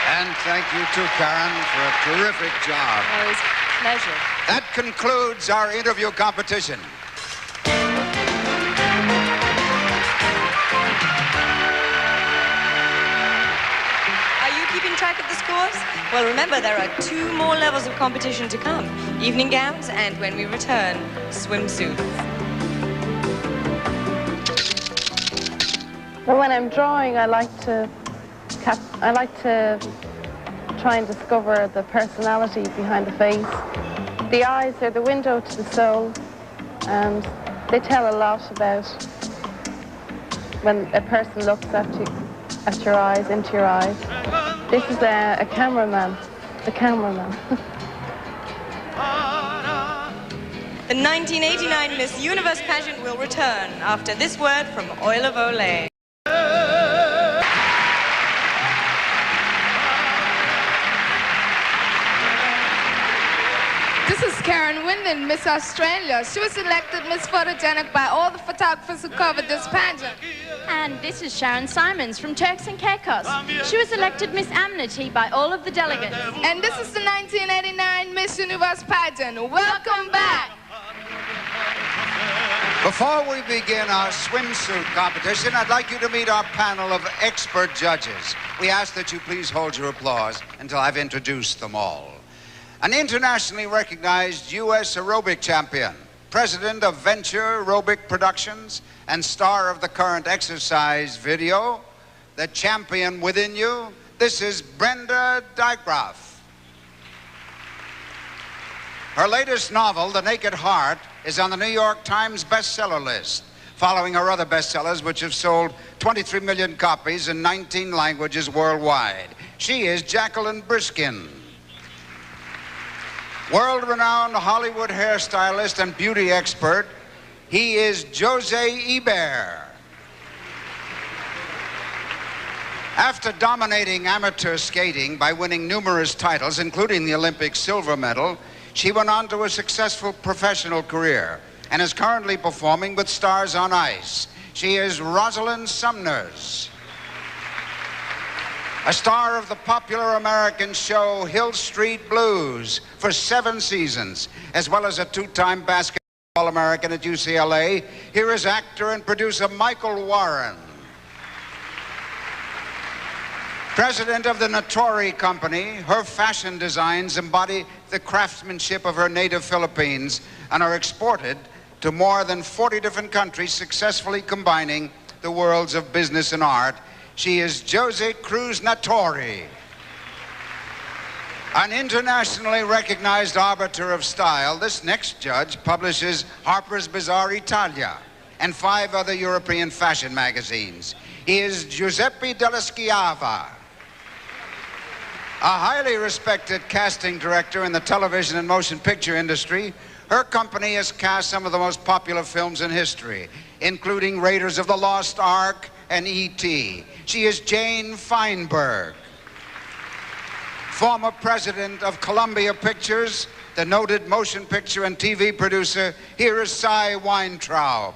And thank you to Karen for a terrific job. It was a pleasure. That concludes our interview competition. Are you keeping track of the scores? Well, remember, there are 2 more levels of competition to come. Evening gowns and, when we return, swimsuits. Well, when I'm drawing, I like to try and discover the personality behind the face. The eyes are the window to the soul, and they tell a lot about when a person looks at you, at your eyes, into your eyes. This is a cameraman, the cameraman. The 1989 Miss Universe pageant will return after this word from Oil of Olay. This is Karen Winden, Miss Australia. She was elected Miss Photogenic by all the photographers who covered this pageant. And this is Sharon Simons from Turks and Caicos. She was elected Miss Amity by all of the delegates. And this is the 1989 Miss Universe pageant. Welcome back. Before we begin our swimsuit competition, I'd like you to meet our panel of expert judges. We ask that you please hold your applause until I've introduced them all. An internationally recognized U.S. aerobic champion, president of Venture Aerobic Productions, and star of the current exercise video, The Champion Within You, this is Brenda Dygraff. Her latest novel, The Naked Heart, is on the New York Times bestseller list, following her other bestsellers, which have sold 23 million copies in 19 languages worldwide. She is Jacqueline Briskin. World-renowned Hollywood hairstylist and beauty expert, he is Jose Eber. After dominating amateur skating by winning numerous titles, including the Olympic silver medal, she went on to a successful professional career and is currently performing with Stars on Ice. She is Rosalind Sumners. A star of the popular American show Hill Street Blues for 7 seasons, as well as a 2-time basketball All-American at UCLA, here is actor and producer Michael Warren. President of the Natori Company, her fashion designs embody the craftsmanship of her native Philippines and are exported to more than 40 different countries, successfully combining the worlds of business and art. She is Josie Cruz Natori. An internationally recognized arbiter of style, this next judge publishes Harper's Bazaar Italia and 5 other European fashion magazines. He is Giuseppe Della Schiava, a highly respected casting director in the television and motion picture industry. Her company has cast some of the most popular films in history, including Raiders of the Lost Ark and E.T. She is Jane Feinberg. Former president of Columbia Pictures, the noted motion picture and TV producer, here is Cy Weintraub.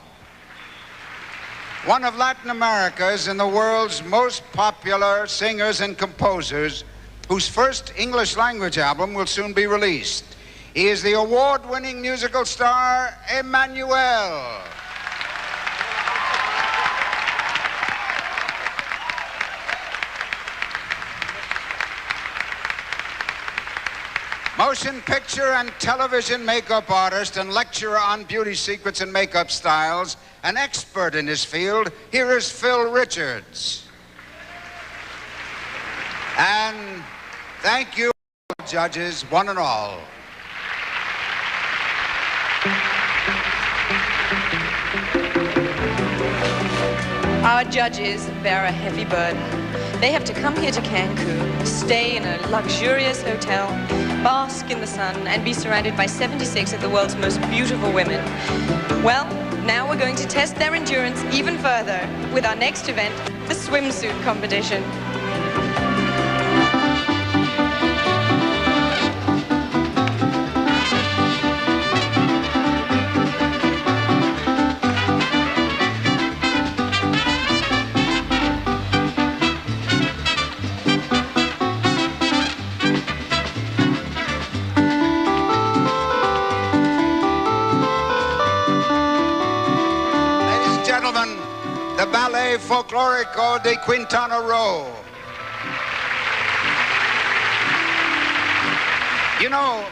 One of Latin America's and the world's most popular singers and composers, whose first English language album will soon be released. He is the award-winning musical star, Emmanuel. Motion picture and television makeup artist and lecturer on beauty secrets and makeup styles, an expert in his field, here is Phil Richards. And thank you, judges, one and all. Our judges bear a heavy burden. They have to come here to Cancun, stay in a luxurious hotel, bask in the sun, and be surrounded by 76 of the world's most beautiful women. Well, now we're going to test their endurance even further with our next event, the swimsuit competition. Folklorico de Quintana Roo. You know,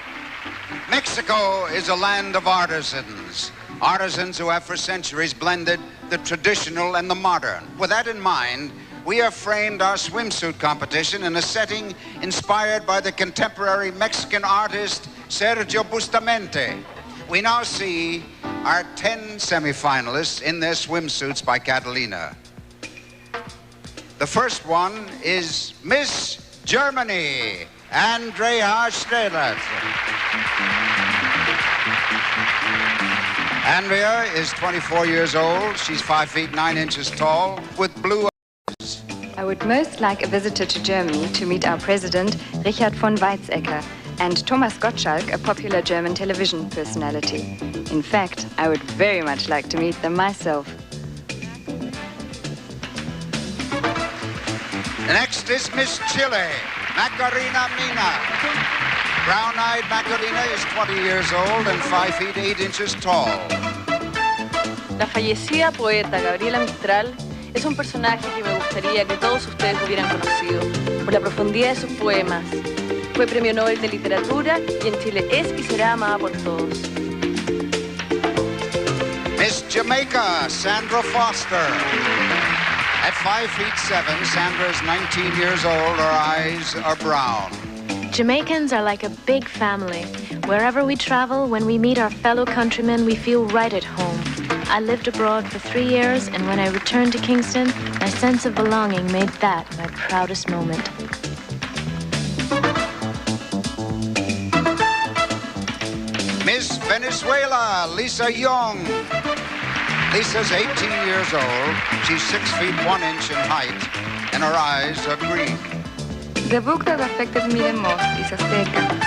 Mexico is a land of artisans. Artisans who have for centuries blended the traditional and the modern. With that in mind, we have framed our swimsuit competition in a setting inspired by the contemporary Mexican artist Sergio Bustamante. We now see our 10 semifinalists in their swimsuits by Catalina. The first one is Miss Germany, Andrea Strehlert. Andrea is 24 years old. She's 5 feet 9 inches tall with blue eyes. I would most like a visitor to Germany to meet our president, Richard von Weizsäcker, and Thomas Gottschalk, a popular German television personality. In fact, I would very much like to meet them myself. Next is Miss Chile, Macarena Mina. Brown-eyed Macarena is 20 years old and 5 feet 8 inches tall. La fallecida poeta Gabriela Mistral es un personaje que me gustaría que todos ustedes hubieran conocido por la profundidad de sus poemas. Fue premio Nobel de Literatura y en Chile es y será amada por todos. Miss Jamaica, Sandra Foster. At 5 feet 7, Sandra is 19 years old. Her eyes are brown. Jamaicans are like a big family. Wherever we travel, when we meet our fellow countrymen, we feel right at home. I lived abroad for 3 years, and when I returned to Kingston, my sense of belonging made that my proudest moment. Miss Venezuela, Lisa Young. Lisa's 18 years old. She's 6 feet 1 inch in height, and her eyes are green. The book that affected me the most is Azteca.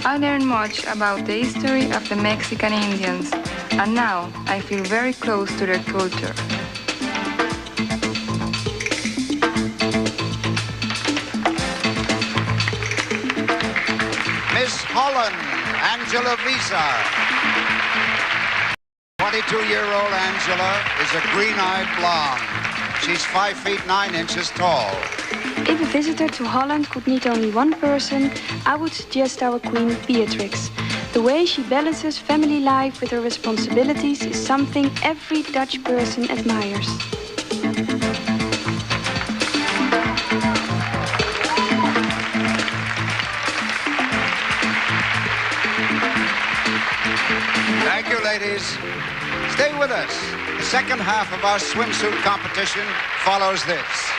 I learned much about the history of the Mexican Indians, and now I feel very close to their culture. Miss Holland, Angela Visser. 22-year-old Angela is a green-eyed blonde. She's 5 feet 9 inches tall. If a visitor to Holland could meet only one person, I would suggest our Queen Beatrix. The way she balances family life with her responsibilities is something every Dutch person admires. Thank you, ladies. Stay with us. The second half of our swimsuit competition follows this.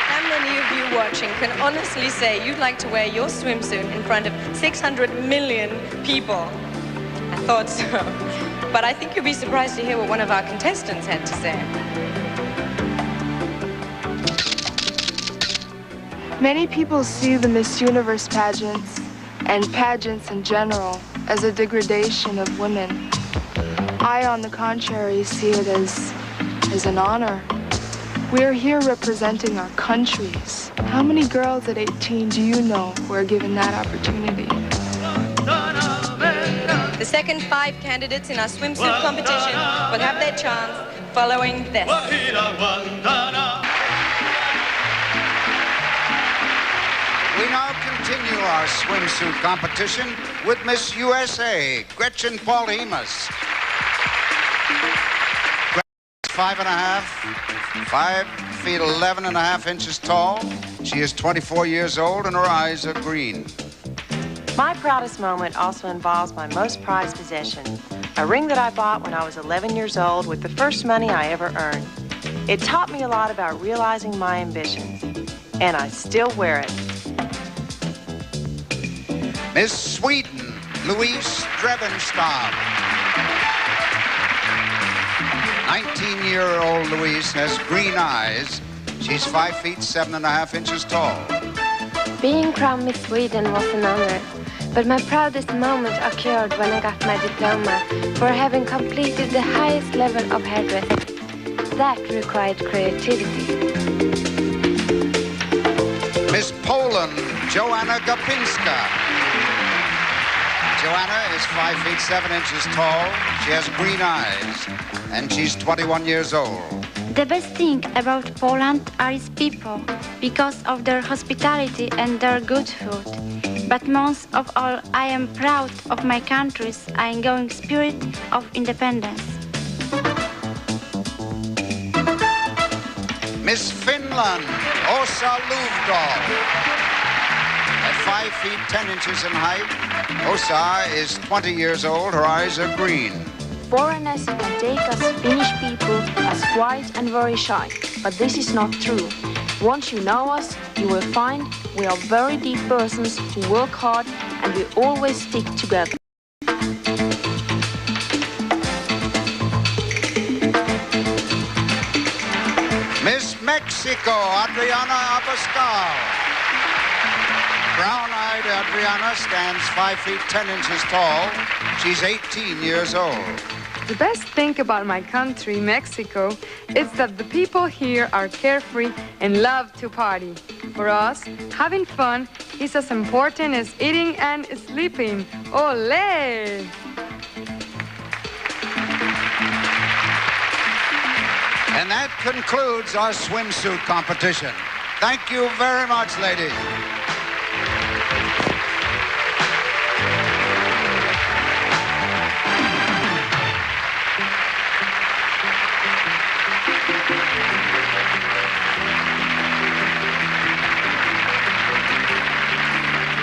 How many of you watching can honestly say you'd like to wear your swimsuit in front of 600 million people? I thought so. But I think you'll be surprised to hear what one of our contestants had to say. Many people see the Miss Universe pageants and pageants in general as a degradation of women. I, on the contrary, see it as an honor. We're here representing our countries. How many girls at 18 do you know who are given that opportunity? The second 5 candidates in our swimsuit competition will have their chance following this. We now continue our swimsuit competition with Miss USA, Gretchen Paul-Hemus. 5 feet 11 and a half inches tall. She is 24 years old and her eyes are green. My proudest moment also involves my most prized possession, a ring that I bought when I was 11 years old with the first money I ever earned. It taught me a lot about realizing my ambitions, and I still wear it. Miss Sweden, Louise Drevenstad. 19-year-old Louise has green eyes. She's 5 feet 7 and a half inches tall. Being crowned Miss Sweden was an honor, but my proudest moment occurred when I got my diploma for having completed the highest level of hairdressing. That required creativity. Miss Poland, Joanna Gapinska. Joanna is 5 feet 7 inches tall. She has green eyes, and she's 21 years old. The best thing about Poland are its people, because of their hospitality and their good food. But most of all, I am proud of my country's ongoing spirit of independence. Miss Finland, Åsa Lövdahl. At 5 feet 10 inches in height, Åsa is 20 years old. Her eyes are green. Foreigners can take us Finnish people as quiet and very shy, but this is not true. Once you know us, you will find we are very deep persons who work hard and we always stick together. Miss Mexico, Adriana Abascal. Brown-eyed Adriana stands 5 feet 10 inches tall. She's 18 years old. The best thing about my country, Mexico, is that the people here are carefree and love to party. For us, having fun is as important as eating and sleeping. Olé! And that concludes our swimsuit competition. Thank you very much, ladies.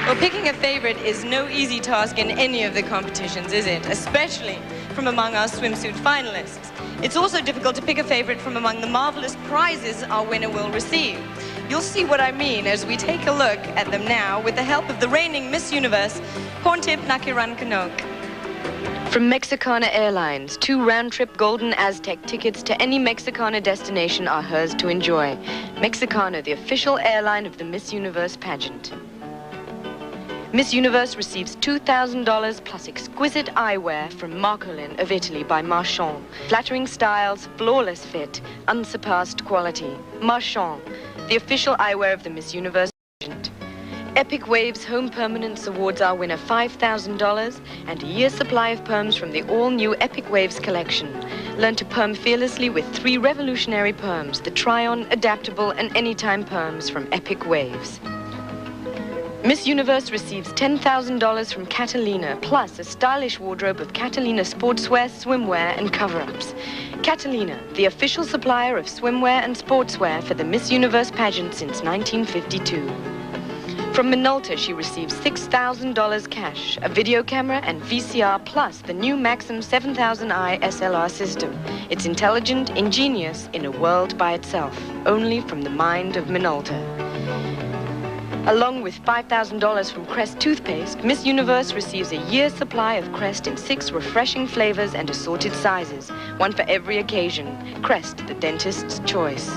Well, picking a favorite is no easy task in any of the competitions, is it? Especially from among our swimsuit finalists. It's also difficult to pick a favorite from among the marvelous prizes our winner will receive. You'll see what I mean as we take a look at them now with the help of the reigning Miss Universe, Porntip Nakhirunkanok. From Mexicana Airlines, 2 round-trip golden Aztec tickets to any Mexicana destination are hers to enjoy. Mexicana, the official airline of the Miss Universe pageant. Miss Universe receives $2,000 plus exquisite eyewear from Marcolin of Italy by Marchand. Flattering styles, flawless fit, unsurpassed quality. Marchand, the official eyewear of the Miss Universe pageant. Epic Waves Home Permanence awards our winner $5,000 and a year's supply of perms from the all-new Epic Waves collection. Learn to perm fearlessly with 3 revolutionary perms, the Try-On, Adaptable and Anytime perms from Epic Waves. Miss Universe receives $10,000 from Catalina, plus a stylish wardrobe of Catalina sportswear, swimwear, and cover-ups. Catalina, the official supplier of swimwear and sportswear for the Miss Universe pageant since 1952. From Minolta, she receives $6,000 cash, a video camera, and VCR, plus the new Maxim 7000i SLR system. It's intelligent, ingenious, in a world by itself, only from the mind of Minolta. Along with $5,000 from Crest toothpaste, Miss Universe receives a year's supply of Crest in 6 refreshing flavors and assorted sizes, one for every occasion. Crest, the dentist's choice.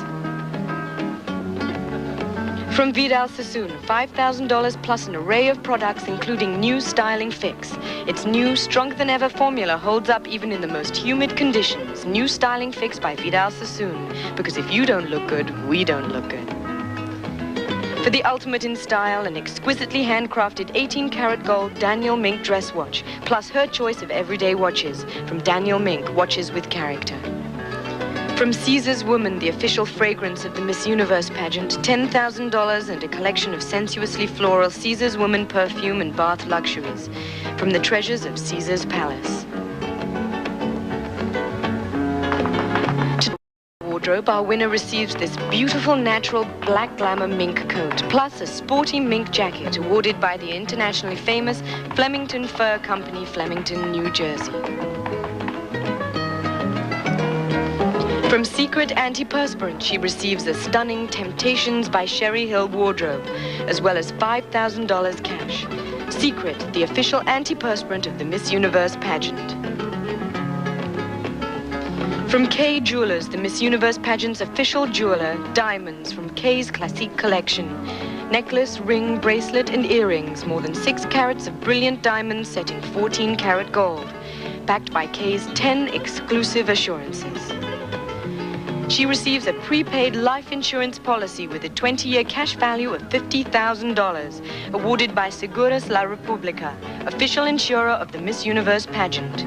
From Vidal Sassoon, $5,000 plus an array of products including new styling fix. Its new, stronger-than-ever formula holds up even in the most humid conditions. New styling fix by Vidal Sassoon, because if you don't look good, we don't look good. For the ultimate in style, an exquisitely handcrafted 18-karat gold Daniel Mink dress watch, plus her choice of everyday watches from Daniel Mink, watches with character. From Caesar's Woman, the official fragrance of the Miss Universe pageant, $10,000 and a collection of sensuously floral Caesar's Woman perfume and bath luxuries from the treasures of Caesar's Palace. Wardrobe, our winner receives this beautiful natural black glamour mink coat, plus a sporty mink jacket awarded by the internationally famous Flemington Fur Company, Flemington, New Jersey. From Secret Antiperspirant, she receives a stunning Temptations by Sherry Hill wardrobe, as well as $5,000 cash. Secret, the official antiperspirant of the Miss Universe pageant. From Kay Jewelers, the Miss Universe pageant's official jeweler, diamonds from Kay's Classique collection. Necklace, ring, bracelet, and earrings, more than 6 carats of brilliant diamonds set in 14-karat gold, backed by Kay's 10 exclusive assurances. She receives a prepaid life insurance policy with a 20-year cash value of $50,000, awarded by Seguros La República, official insurer of the Miss Universe pageant.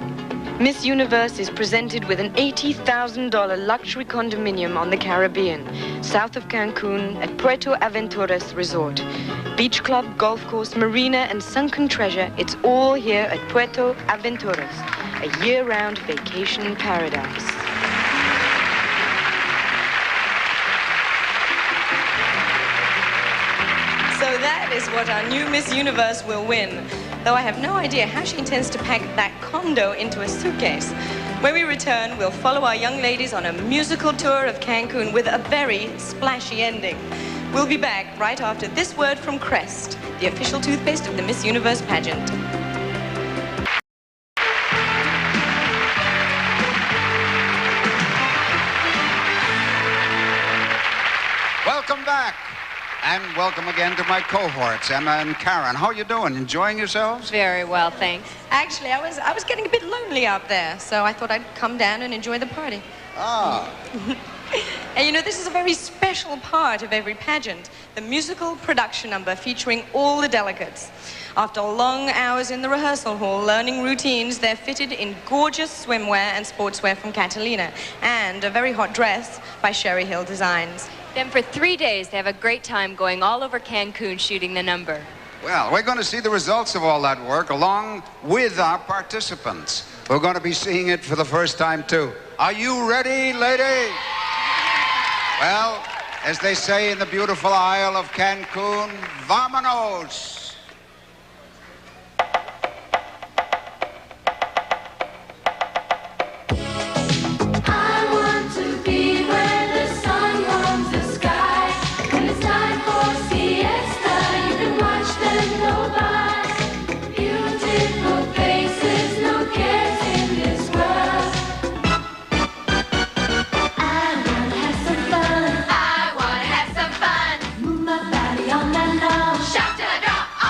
Miss Universe is presented with an $80,000 luxury condominium on the Caribbean, south of Cancún at Puerto Aventuras Resort. Beach club, golf course, marina, and sunken treasure, it's all here at Puerto Aventuras, a year-round vacation paradise. So that is what our new Miss Universe will win, though I have no idea how she intends to pack that condo into a suitcase. When we return, we'll follow our young ladies on a musical tour of Cancun with a very splashy ending. We'll be back right after this word from Crest, the official toothpaste of the Miss Universe pageant. Welcome back. And welcome again to my cohorts, Emma and Karen. How are you doing? Enjoying yourselves? Very well, thanks. Actually, I was getting a bit lonely up there, so I thought I'd come down and enjoy the party. Ah. And you know, this is a very special part of every pageant, the musical production number featuring all the delegates. After long hours in the rehearsal hall learning routines, they're fitted in gorgeous swimwear and sportswear from Catalina, and a very hot dress by Sherry Hill Designs. Then for 3 days, they have a great time going all over Cancun shooting the number. Well, we're going to see the results of all that work along with our participants. We're going to be seeing it for the first time, too. Are you ready, lady? Well, as they say in the beautiful Isle of Cancun, vámonos! Shout till I drop.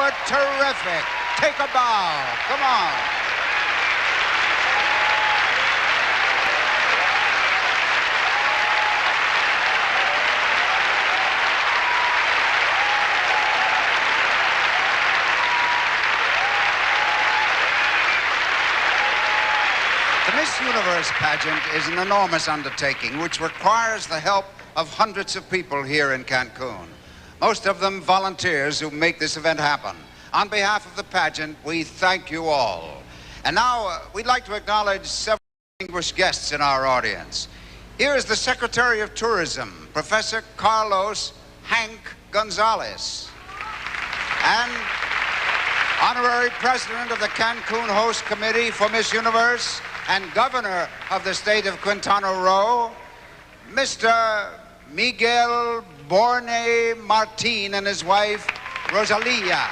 were terrific. Take a bow. Come on. The Miss Universe pageant is an enormous undertaking which requires the help of hundreds of people here in Cancun. Most of them volunteers who make this event happen. On behalf of the pageant, we thank you all. And now we'd like to acknowledge several distinguished guests in our audience. Here is the Secretary of Tourism, Professor Carlos Hank Gonzalez, and Honorary President of the Cancun Host Committee for Miss Universe and Governor of the state of Quintana Roo, Mr. Miguel Borne Martin and his wife, Rosalia.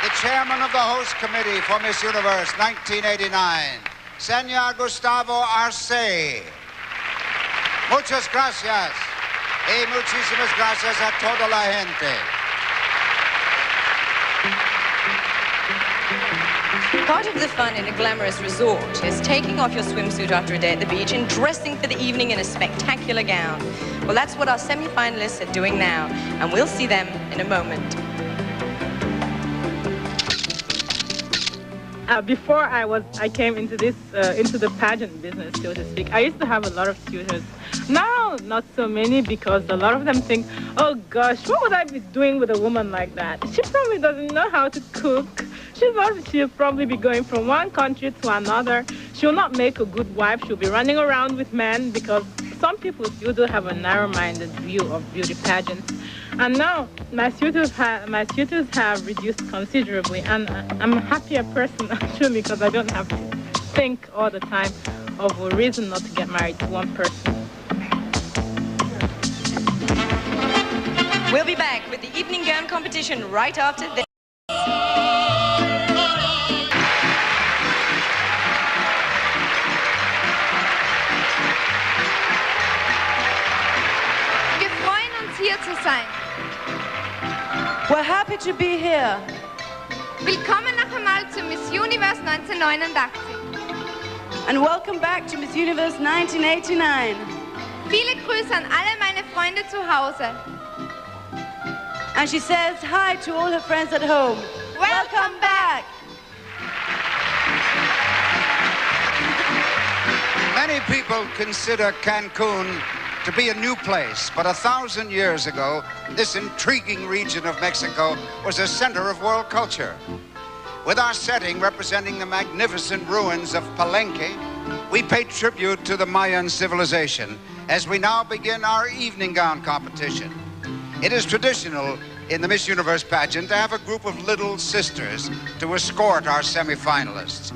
The Chairman of the Host Committee for Miss Universe 1989, Senor Gustavo Arce. Muchas gracias y muchísimas gracias a toda la gente. Part of the fun in a glamorous resort is taking off your swimsuit after a day at the beach and dressing for the evening in a spectacular gown. Well, that's what our semi-finalists are doing now, and we'll see them in a moment. Before I came into the pageant business, so to speak, I used to have a lot of tutors. Now, not so many, because a lot of them think, oh gosh, what would I be doing with a woman like that? She probably doesn't know how to cook. She'll probably be going from one country to another. She'll not make a good wife. She'll be running around with men, because some people still do have a narrow-minded view of beauty pageants. And now my tutors have reduced considerably, and I'm a happier person actually, because I don't have to think all the time of a reason not to get married to one person. We'll be back with the evening gown competition right after this. Wir freuen uns, hier zu sein. We're happy to be here. Willkommen noch einmal zu Miss Universe 1989. And welcome back to Miss Universe 1989. Viele Grüße an alle meine Freunde zu Hause. And she says hi to all her friends at home. Welcome back. Many people consider Cancun to be a new place, but 1,000 years ago, this intriguing region of Mexico was a center of world culture. With our setting representing the magnificent ruins of Palenque, we pay tribute to the Mayan civilization as we now begin our evening gown competition. It is traditional in the Miss Universe pageant to have a group of little sisters to escort our semi-finalists.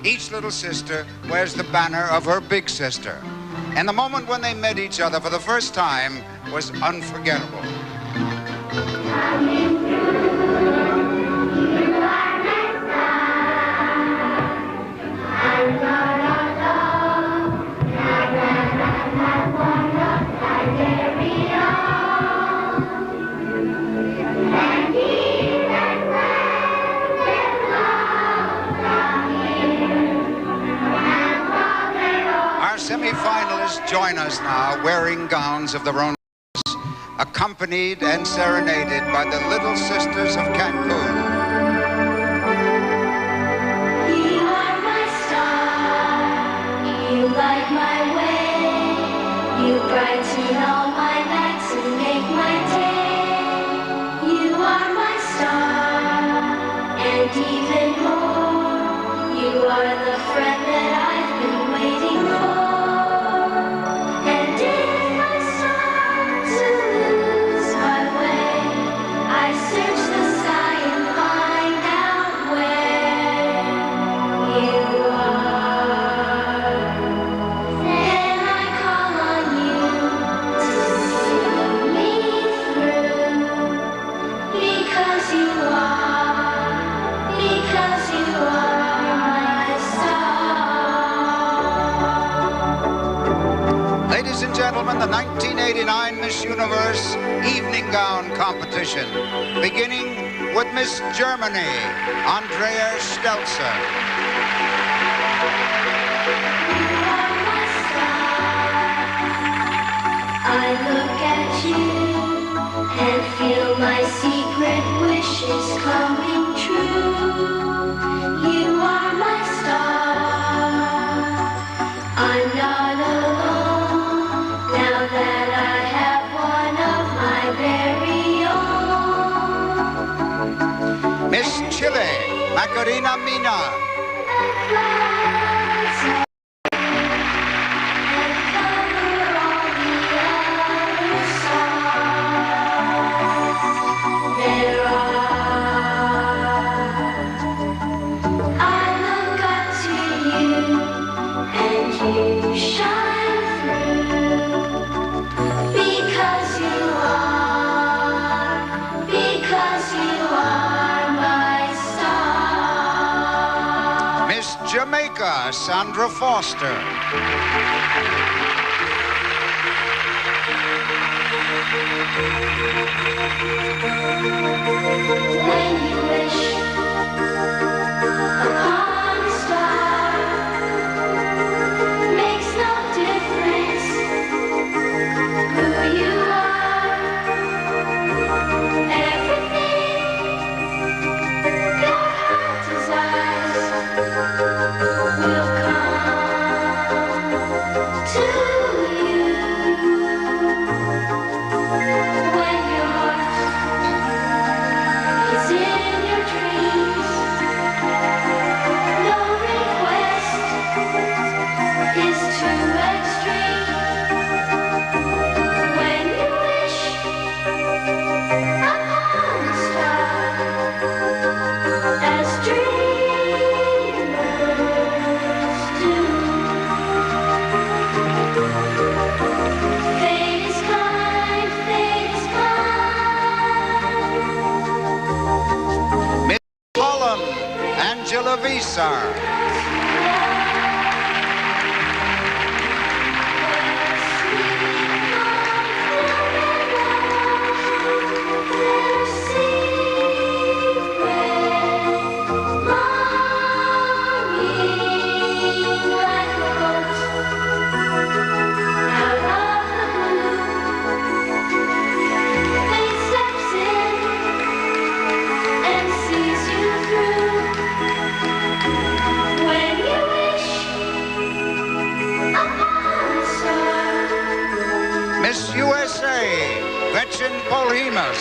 Each little sister wears the banner of her big sister. And the moment when they met each other for the first time was unforgettable. Semi-finalists join us now wearing gowns of their own, accompanied and serenaded by the Little Sisters of Cancun. You are my star, you light my way, you brighten all my nights and make my day. You are my star, and even more, you are the friend that I've been waiting for. Ladies and gentlemen, the 1989 Miss Universe evening gown competition, beginning with Miss Germany, Andrea Stelzer. I look at you and feel my secret wishes coming true. You are my star. I'm not alone now that I have one of my very own. Miss Chile, Macarena Mina. Jamaica, Sandra Foster. When you wish upon a star, makes no difference who you are. Everything your heart desires will come to you. When your heart is in your dreams, no request is too extreme. When you wish upon a star, as dreamers do. Fate is kind, fate is kind. Miss Holland, Angela Visser. Miss USA, Gretchen Polhemus.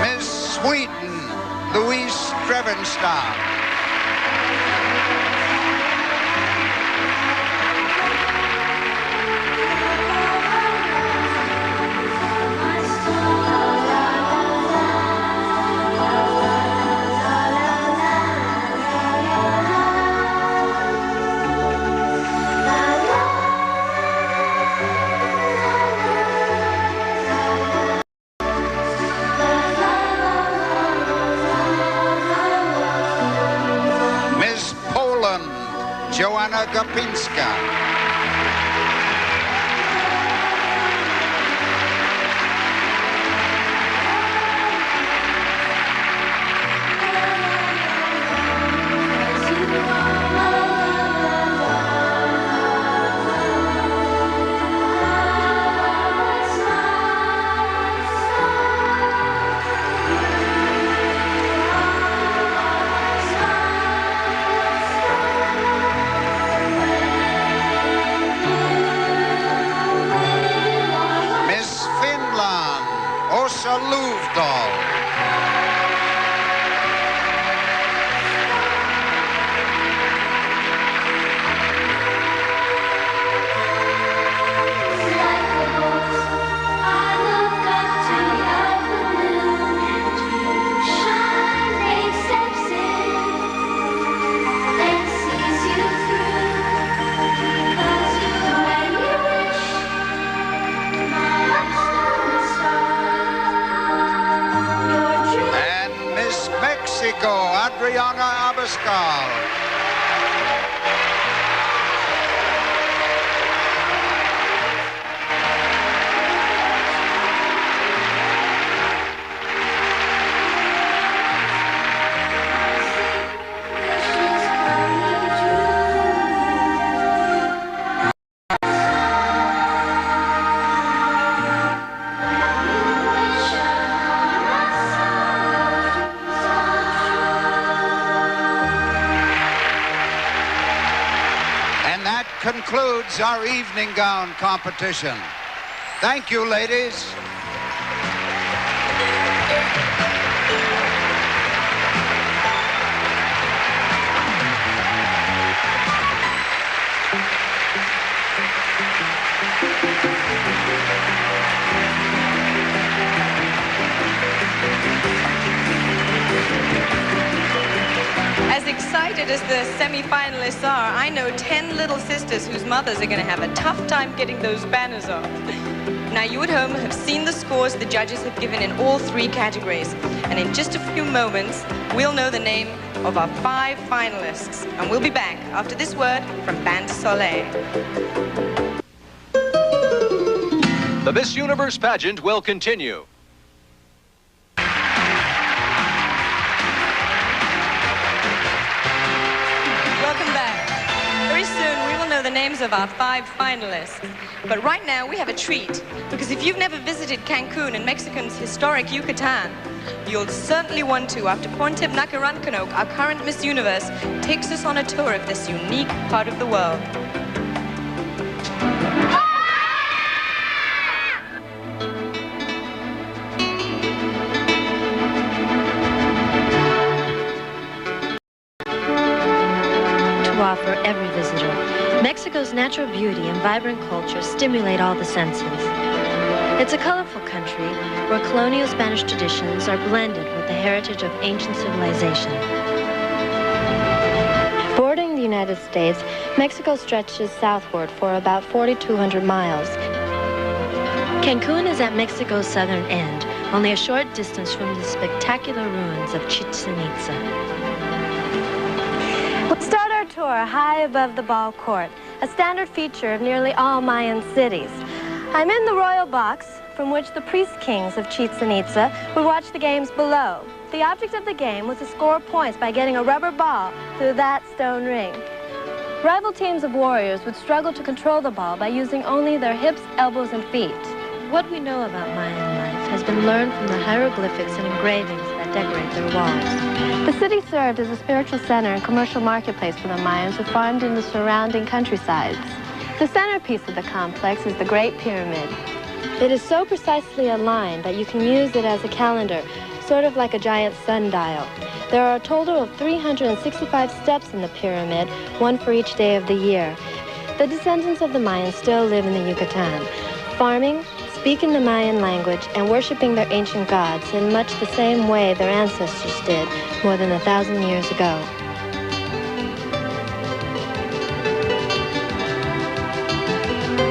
Miss Sweden, Louise Drevenstein. Miss Poland, Joanna Gapinska. Miss Finland, Åsa Luvdahl. I look up to the blue and to shine. Abascal. Concludes our evening gown competition. Thank you, ladies. As excited as the semi-finalists are, I know 10 little sisters whose mothers are going to have a tough time getting those banners off. Now, you at home have seen the scores the judges have given in all 3 categories. And in just a few moments, we'll know the name of our 5 finalists. And we'll be back after this word from Band Soleil. The Miss Universe pageant will continue. The names of our 5 finalists. But right now we have a treat, because if you've never visited Cancun and Mexico's historic Yucatan, you'll certainly want to after Porntip Nakhirunkanok, our current Miss Universe, takes us on a tour of this unique part of the world. To offer every visitor, Mexico's natural beauty and vibrant culture stimulate all the senses. It's a colorful country where colonial Spanish traditions are blended with the heritage of ancient civilization. Bordering the United States, Mexico stretches southward for about 4,200 miles. Cancun is at Mexico's southern end, only a short distance from the spectacular ruins of Chichen Itza. We'll start our tour high above the ball court, a standard feature of nearly all Mayan cities. I'm in the royal box, from which the priest kings of Chichen Itza would watch the games below. The object of the game was to score points by getting a rubber ball through that stone ring. Rival teams of warriors would struggle to control the ball by using only their hips, elbows, and feet. What we know about Mayan life has been learned from the hieroglyphics and engravings that decorate their walls. The city served as a spiritual center and commercial marketplace for the Mayans who farmed in the surrounding countrysides. The centerpiece of the complex is the Great Pyramid. It is so precisely aligned that you can use it as a calendar, sort of like a giant sundial. There are a total of 365 steps in the pyramid, one for each day of the year. The descendants of the Mayans still live in the Yucatan, farming, speaking the Mayan language, and worshiping their ancient gods in much the same way their ancestors did more than 1,000 years ago.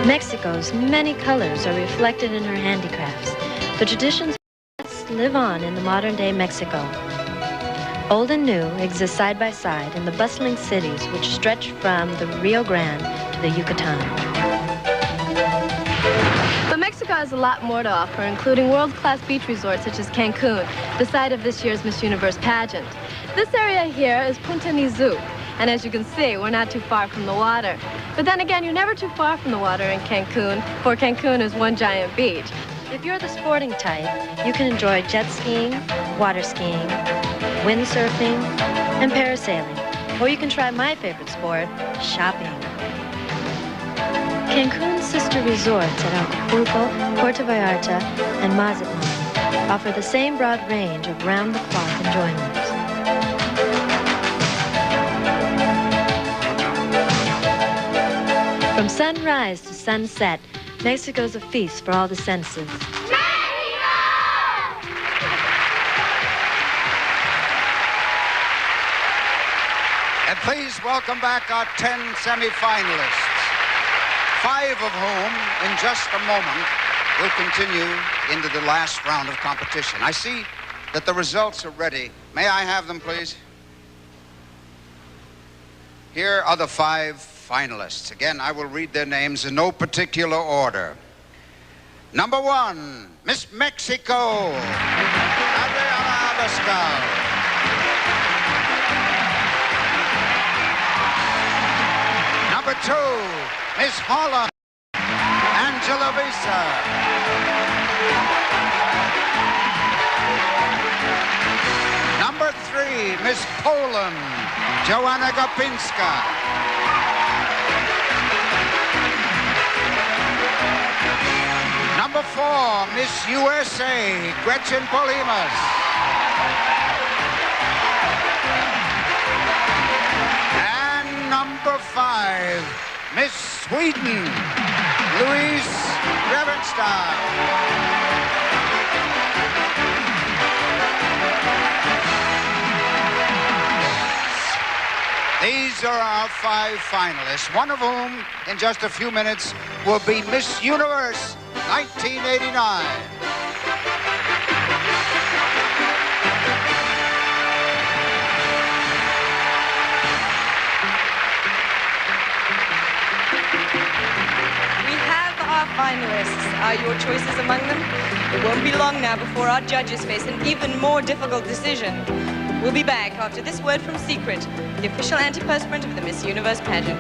Mexico's many colors are reflected in her handicrafts. The traditions live on in the modern-day Mexico. Old and new exist side by side in the bustling cities which stretch from the Rio Grande to the Yucatan. But Mexico has a lot more to offer, including world-class beach resorts such as Cancun, the site of this year's Miss Universe pageant. This area here is Punta Nizuc, and as you can see, we're not too far from the water. But then again, you're never too far from the water in Cancun, for Cancun is one giant beach. If you're the sporting type, you can enjoy jet skiing, water skiing, windsurfing, and parasailing. Or you can try my favorite sport, shopping. Cancun's sister resorts at Acapulco, Puerto Vallarta, and Mazatlan offer the same broad range of round-the-clock enjoyments. From sunrise to sunset, Mexico's a feast for all the senses. And please welcome back our 10 semi-finalists, 5 of whom, in just a moment, will continue into the last round of competition. I see that the results are ready. May I have them, please? Here are the 5 finalists. Again, I will read their names in no particular order. Number 1, Miss Mexico, Adriana Abascal. Number 2, Miss Holland, Angela Visser. Number 3, Miss Poland, Joanna Gopinska. Number 4, Miss USA, Gretchen Polimas. And number 5, Miss Sweden, Louise Revenstein. These are our 5 finalists, one of whom, in just a few minutes, will be Miss Universe 1989. We have our finalists. Are your choices among them? It won't be long now before our judges face an even more difficult decision. We'll be back after this word from Secret, the official antiperspirant of the Miss Universe pageant.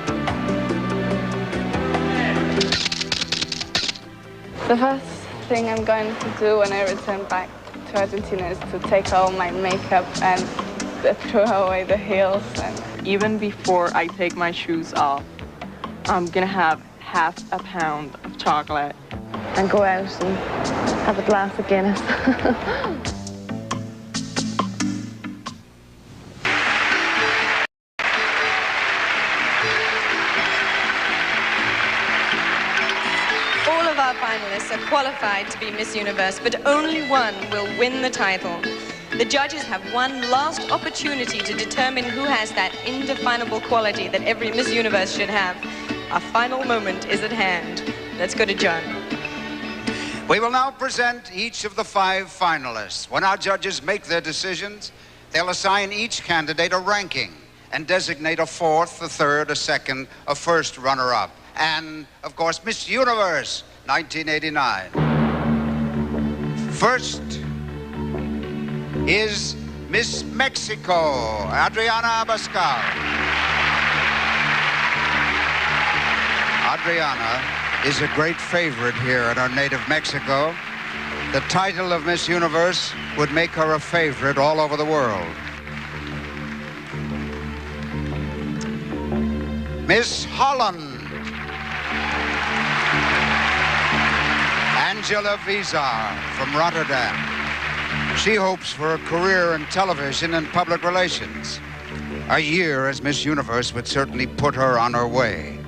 The first thing I'm going to do when I return back to Argentina is to take all my makeup and throw away the heels. And even before I take my shoes off, I'm gonna have half a pound of chocolate. and go out and have a glass of Guinness. All of our finalists are qualified to be Miss Universe, but only one will win the title. The judges have one last opportunity to determine who has that indefinable quality that every Miss Universe should have. Our final moment is at hand. Let's go to John. We will now present each of the 5 finalists. When our judges make their decisions, they'll assign each candidate a ranking and designate a 4th, a 3rd, a 2nd, a 1st runner-up. And, of course, Miss Universe 1989. First is Miss Mexico, Adriana Abascal. Adriana is a great favorite here in our native Mexico. The title of Miss Universe would make her a favorite all over the world. Miss Holland, Angela Visser from Rotterdam. She hopes for a career in television and public relations. A year as Miss Universe would certainly put her on her way.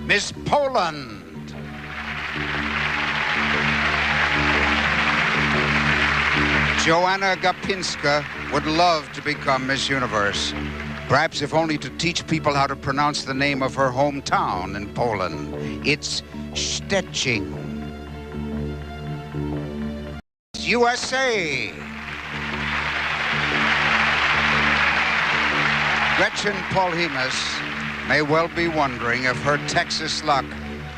Miss Poland, Joanna Gopinska would love to become Miss Universe, perhaps if only to teach people how to pronounce the name of her hometown in Poland. It's Szczecin. USA. Gretchen Polimas may well be wondering if her Texas luck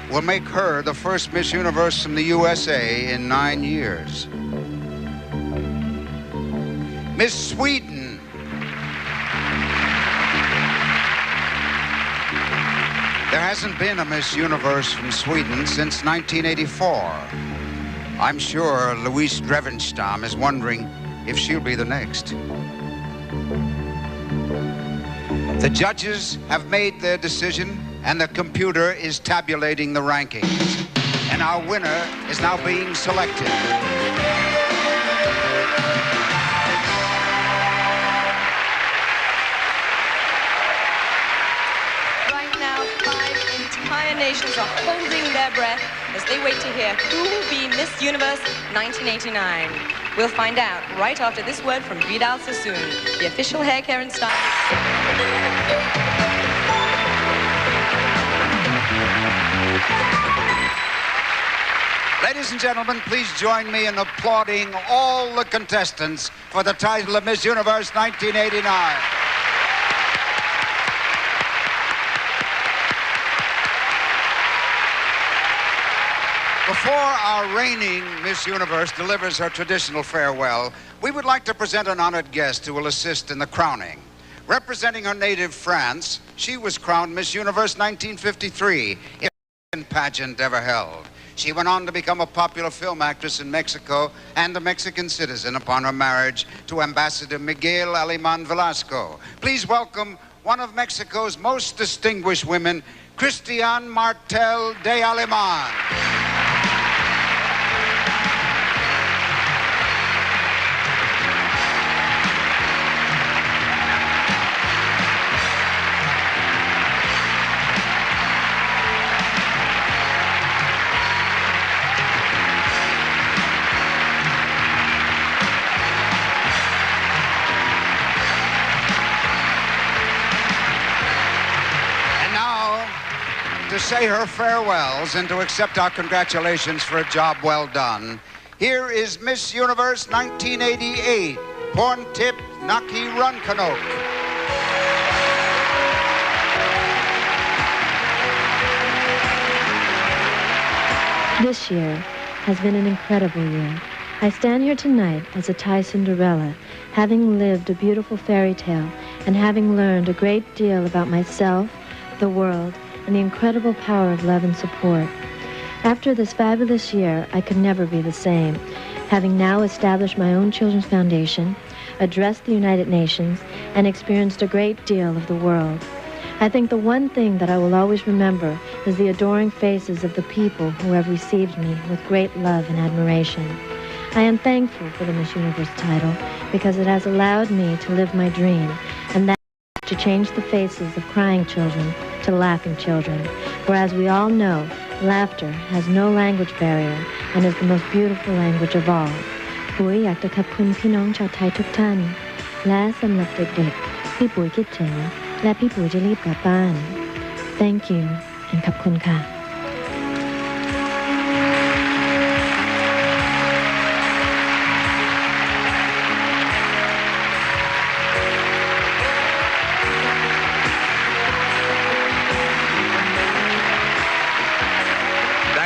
will make her the first Miss Universe from the USA in 9 years. Miss Sweden. There hasn't been a Miss Universe from Sweden since 1984. I'm sure Louise Drevenstam is wondering if she'll be the next. The judges have made their decision, and the computer is tabulating the rankings. And our winner is now being selected. Right now, 5 entire nations are holding their breath as they wait to hear who will be Miss Universe 1989. We'll find out right after this word from Vidal Sassoon, the official hair care and style. Ladies and gentlemen, please join me in applauding all the contestants for the title of Miss Universe 1989. Before our reigning Miss Universe delivers her traditional farewell, we would like to present an honored guest who will assist in the crowning. Representing her native France, she was crowned Miss Universe 1953, in pageant ever held. She went on to become a popular film actress in Mexico and a Mexican citizen upon her marriage to Ambassador Miguel Alemán Velasco. Please welcome one of Mexico's most distinguished women, Christian Martel de Alemán. To say her farewells and to accept our congratulations for a job well done, here is Miss Universe 1988, Porntip Nakhirunkanok. This year has been an incredible year. I stand here tonight as a Thai Cinderella, having lived a beautiful fairy tale and having learned a great deal about myself, the world, and the incredible power of love and support. After this fabulous year, I could never be the same, having now established my own children's foundation, addressed the United Nations, and experienced a great deal of the world. I think the one thing that I will always remember is the adoring faces of the people who have received me with great love and admiration. I am thankful for the Miss Universe title because it has allowed me to live my dream, and that is to change the faces of crying children to laughing children, whereas we all know laughter has no language barrier and is the most beautiful language of all. ปุ๋ยอยากจะขอบคุณพี่น้องชาวไทยทุกท่านและสำหรับเด็กๆพี่ปุ๋ยคิดถึงและพี่ปุ๋ยจะรีบกลับบ้าน Thank you and ขอบคุณค่ะ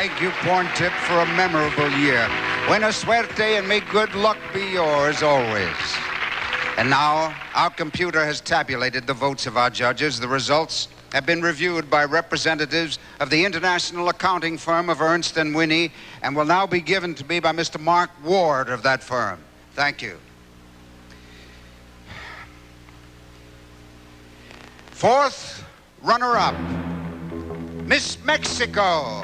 Thank you, Porntip, for a memorable year. Buena suerte and may good luck be yours always. And now, our computer has tabulated the votes of our judges. The results have been reviewed by representatives of the international accounting firm of Ernst & Winnie and will now be given to me by Mr. Mark Ward of that firm. Thank you. Fourth runner-up, Miss Mexico.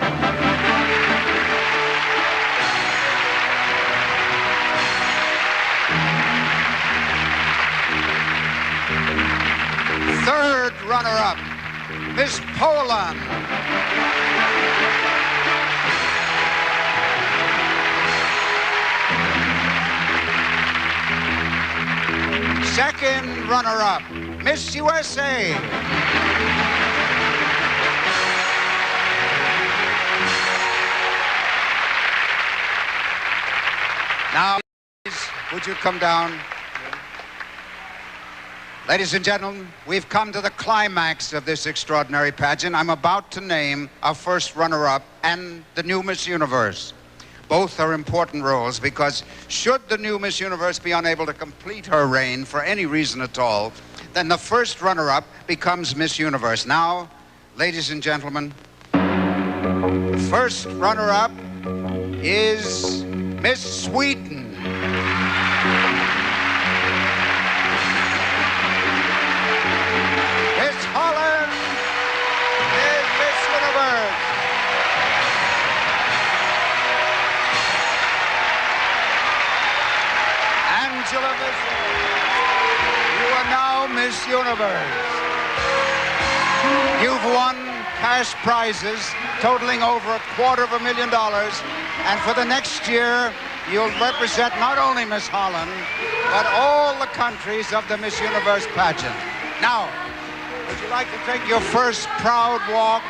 Third runner-up, Miss Poland. Second runner-up, Miss USA. Now, please, would you come down? Ladies and gentlemen, we've come to the climax of this extraordinary pageant. I'm about to name our first runner-up and the new Miss Universe. Both are important roles because should the new Miss Universe be unable to complete her reign for any reason at all, then the first runner-up becomes Miss Universe. Now, ladies and gentlemen, the first runner-up is Miss Sweden. Holland is Miss Universe. Angela Visser, you are now Miss Universe. You've won cash prizes totaling over $250,000, and for the next year, you'll represent not only Miss Holland, but all the countries of the Miss Universe pageant. Now, would you like to take your first proud walk?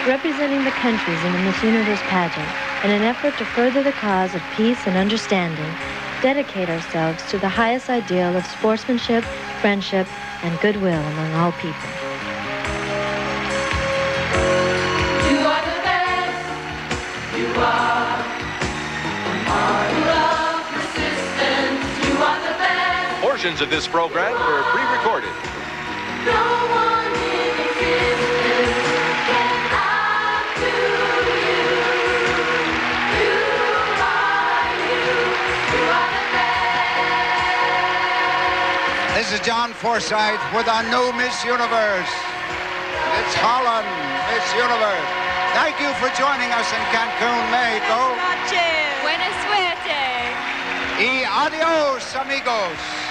representing the countries in the Miss Universe pageant, in an effort to further the cause of peace and understanding, dedicate ourselves to the highest ideal of sportsmanship, friendship, and goodwill among all people. You are the best. You are a model of persistence. You are the best. Portions of this program were pre-recorded. No one in existence can outdo you. You are you. You are the best. This is John Forsythe with our new Miss Universe. It's Holland, Miss Universe. Thank you for joining us in Cancún, Mexico. Buenas suerte. Y adios, amigos.